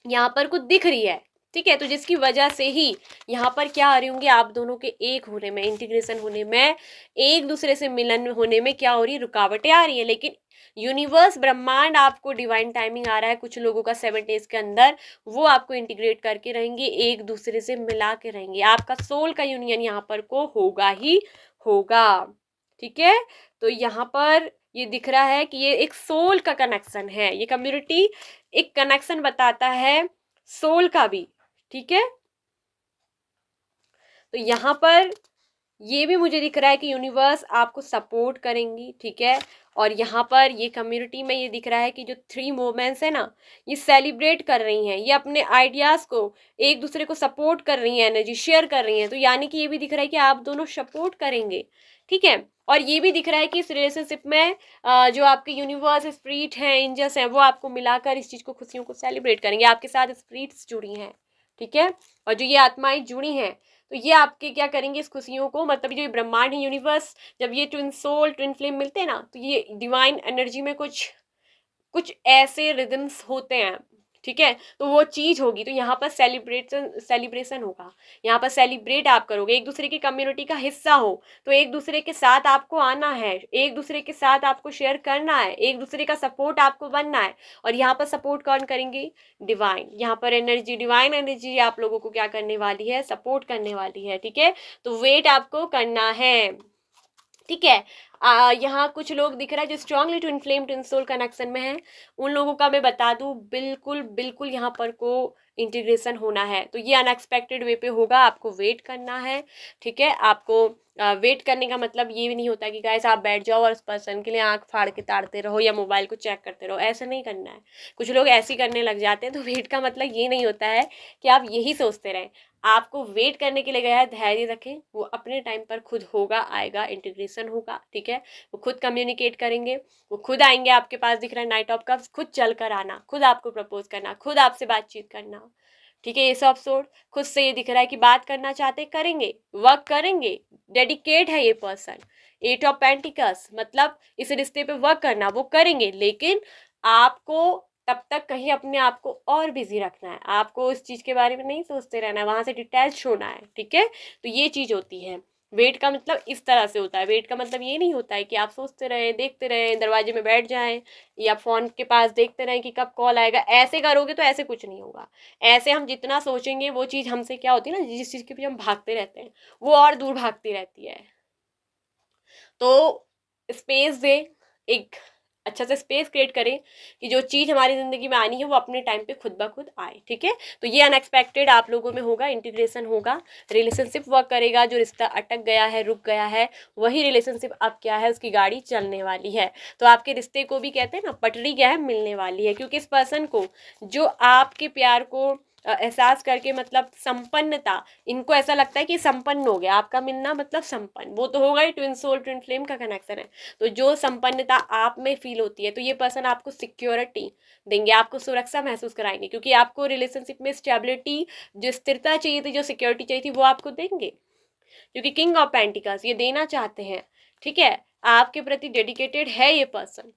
यहाँ पर कुछ दिख रही है, ठीक है। तो जिसकी वजह से ही यहाँ पर क्या आ रही होंगी, आप दोनों के एक होने में, इंटीग्रेशन होने में, एक दूसरे से मिलन होने में क्या हो रही है, रुकावटें आ रही है। लेकिन यूनिवर्स, ब्रह्मांड आपको डिवाइन टाइमिंग आ रहा है कुछ लोगों का 7 डेज के अंदर, वो आपको इंटीग्रेट करके रहेंगे, एक दूसरे से मिला के रहेंगे। आपका सोल का यूनियन यहाँ पर को होगा ही होगा, ठीक है। तो यहाँ पर ये दिख रहा है कि ये एक सोल का कनेक्शन है। ये कम्युनिटी एक कनेक्शन बताता है सोल का भी, ठीक है। तो यहाँ पर ये भी मुझे दिख रहा है कि यूनिवर्स आपको सपोर्ट करेंगी, ठीक है। और यहाँ पर ये कम्युनिटी में ये दिख रहा है कि जो 3 मोमेंट्स है ना, ये सेलिब्रेट कर रही हैं, ये अपने आइडियाज़ को एक दूसरे को सपोर्ट कर रही हैं, एनर्जी शेयर कर रही हैं। तो यानी कि ये भी दिख रहा है कि आप दोनों सपोर्ट करेंगे, ठीक है। और ये भी दिख रहा है कि इस रिलेशनशिप में जो आपके यूनिवर्स, स्पिरिट हैं, एंजल्स हैं, वो आपको मिलाकर इस चीज़ को, खुशियों को सेलिब्रेट करेंगे। आपके साथ स्पिरिट्स जुड़ी हैं, ठीक है। और जो ये आत्माएं जुड़ी हैं, तो ये आपके क्या करेंगे, इस खुशियों को, मतलब जो ब्रह्मांड है, यूनिवर्स, जब ये ट्विन सोल ट्विन फ्लेम मिलते हैं ना, तो ये डिवाइन एनर्जी में कुछ कुछ ऐसे रिदम्स होते हैं, ठीक है। तो वो चीज़ होगी, तो यहाँ पर सेलिब्रेशन होगा। यहाँ पर सेलिब्रेट आप करोगे, एक दूसरे की कम्युनिटी का हिस्सा हो, तो एक दूसरे के साथ आपको आना है, एक दूसरे के साथ आपको शेयर करना है, एक दूसरे का सपोर्ट आपको बनना है। और यहाँ पर सपोर्ट कौन करेंगे, डिवाइन। यहाँ पर एनर्जी, डिवाइन एनर्जी आप लोगों को क्या करने वाली है, सपोर्ट करने वाली है, ठीक है। तो वेट आपको करना है, ठीक है। यहाँ कुछ लोग दिख रहा है जो strongly twin flame twin soul connection में है, उन लोगों का मैं बता दूं बिल्कुल बिल्कुल यहाँ पर को इंटीग्रेशन होना है। तो ये अनएक्सपेक्टेड वे पे होगा, आपको वेट करना है, ठीक है। आपको वेट करने का मतलब ये भी नहीं होता कि गाइस आप बैठ जाओ और उस पर्सन के लिए आंख फाड़ के ताड़ते रहो या मोबाइल को चेक करते रहो, ऐसा नहीं करना है। कुछ लोग ऐसे ही करने लग जाते हैं, तो वेट का मतलब ये नहीं होता है कि आप यही सोचते रहें। आपको वेट करने के लिए गया है, धैर्य रखें, वो अपने टाइम पर खुद होगा, आएगा, इंटीग्रेशन होगा, ठीक है। वो खुद कम्युनिकेट करेंगे, वो खुद आएंगे आपके पास। दिख रहा है नाइट ऑफ कप्स, खुद चल कर आना, खुद आपको प्रपोज करना, खुद आपसे बातचीत करना, ठीक है। ये सब सोर्ट खुद से ये दिख रहा है कि बात करना चाहते, करेंगे, वर्क करेंगे, डेडिकेट है ये पर्सन। एट ऑफ पेंटिकल्स मतलब इस रिश्ते पे वर्क करना, वो करेंगे, लेकिन आपको तब तक कहीं अपने आप को और बिजी रखना है, आपको इस चीज़ के बारे में नहीं सोचते रहना है, वहाँ से डिटैच होना है, ठीक है। तो ये चीज़ होती है। वेट का मतलब इस तरह से होता है। वेट का मतलब ये नहीं होता है कि आप सोचते रहें, देखते रहें, दरवाजे में बैठ जाएं या फ़ोन के पास देखते रहें कि कब कॉल आएगा। ऐसे करोगे तो ऐसे कुछ नहीं होगा। ऐसे हम जितना सोचेंगे वो चीज़ हमसे क्या होती है ना, जिस चीज़ के पीछे हम भागते रहते हैं वो और दूर भागती रहती है। तो स्पेस दे, एक अच्छा से स्पेस क्रिएट करें कि जो चीज़ हमारी ज़िंदगी में आनी है वो अपने टाइम पे खुद ब खुद आए, ठीक है। तो ये अनएक्सपेक्टेड आप लोगों में होगा, इंटीग्रेशन होगा, रिलेशनशिप वर्क करेगा। जो रिश्ता अटक गया है, रुक गया है, वही रिलेशनशिप अब क्या है, उसकी गाड़ी चलने वाली है। तो आपके रिश्ते को भी कहते हैं ना, पटरी क्या है, मिलने वाली है। क्योंकि इस पर्सन को जो आपके प्यार को एहसास करके मतलब संपन्नता, इनको ऐसा लगता है कि संपन्न हो गया, आपका मिलना मतलब संपन्न, वो तो होगा ही, ट्विन सोल ट्विन फ्लेम का कनेक्शन है। तो जो संपन्नता आप में फील होती है, तो ये पर्सन आपको सिक्योरिटी देंगे, आपको सुरक्षा महसूस कराएंगे, क्योंकि आपको रिलेशनशिप में स्टेबिलिटी, जो स्थिरता चाहिए थी, जो सिक्योरिटी चाहिए थी, वो आपको देंगे, क्योंकि किंग ऑफ पेंटिकल्स ये देना चाहते हैं, ठीक है। आपके प्रति डेडिकेटेड है ये पर्सन,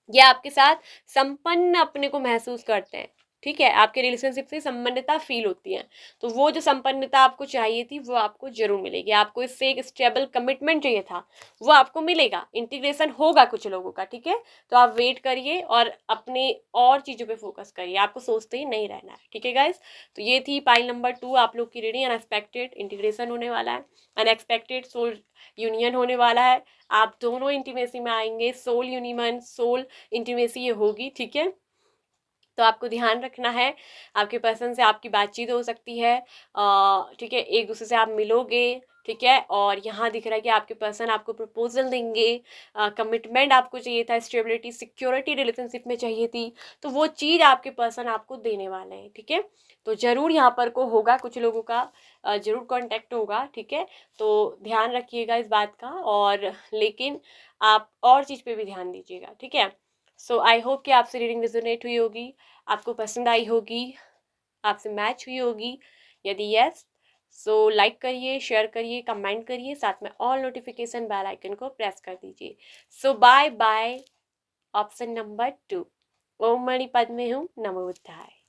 ये आपके साथ संपन्न अपने को महसूस करते हैं, ठीक है। आपके रिलेशनशिप से संपन्नता फील होती है। तो वो जो संपन्नता आपको चाहिए थी वो आपको जरूर मिलेगी। आपको इससे एक स्टेबल कमिटमेंट चाहिए था, वो आपको मिलेगा। इंटीग्रेशन होगा कुछ लोगों का, ठीक है। तो आप वेट करिए और अपने और चीज़ों पे फोकस करिए, आपको सोचते ही नहीं रहना है, ठीक है गाइज। तो ये थी पाइल नंबर 2 आप लोग की रीडिंग। अनएक्सपेक्टेड इंटीग्रेशन होने वाला है, अनएक्सपेक्टेड सोल यूनियन होने वाला है। आप दोनों इंटीमेसी में आएंगे, सोल यूनियन, सोल इंटीमेसी ये होगी, ठीक है। तो आपको ध्यान रखना है, आपके पर्सन से आपकी बातचीत हो सकती है, ठीक है, एक दूसरे से आप मिलोगे, ठीक है। और यहाँ दिख रहा है कि आपके पर्सन आपको प्रपोजल देंगे, कमिटमेंट आपको चाहिए था, स्टेबिलिटी सिक्योरिटी रिलेशनशिप में चाहिए थी, तो वो चीज़ आपके पर्सन आपको देने वाले हैं, ठीक है। तो ज़रूर यहाँ पर को होगा, कुछ लोगों का ज़रूर कांटेक्ट होगा, ठीक है। तो ध्यान रखिएगा इस बात का, और लेकिन आप और चीज़ पे भी ध्यान दीजिएगा, ठीक है। सो आई होप कि आपसे रीडिंग रेजोनेट हुई होगी, आपको पसंद आई होगी, आपसे मैच हुई होगी। यदि यस, सो लाइक करिए, शेयर करिए, कमेंट करिए, साथ में ऑल नोटिफिकेशन बेल आइकन को प्रेस कर दीजिए। सो बाय बाय। Option number 2। ओम मणि पद में हूँ, नमो बुद्धाय।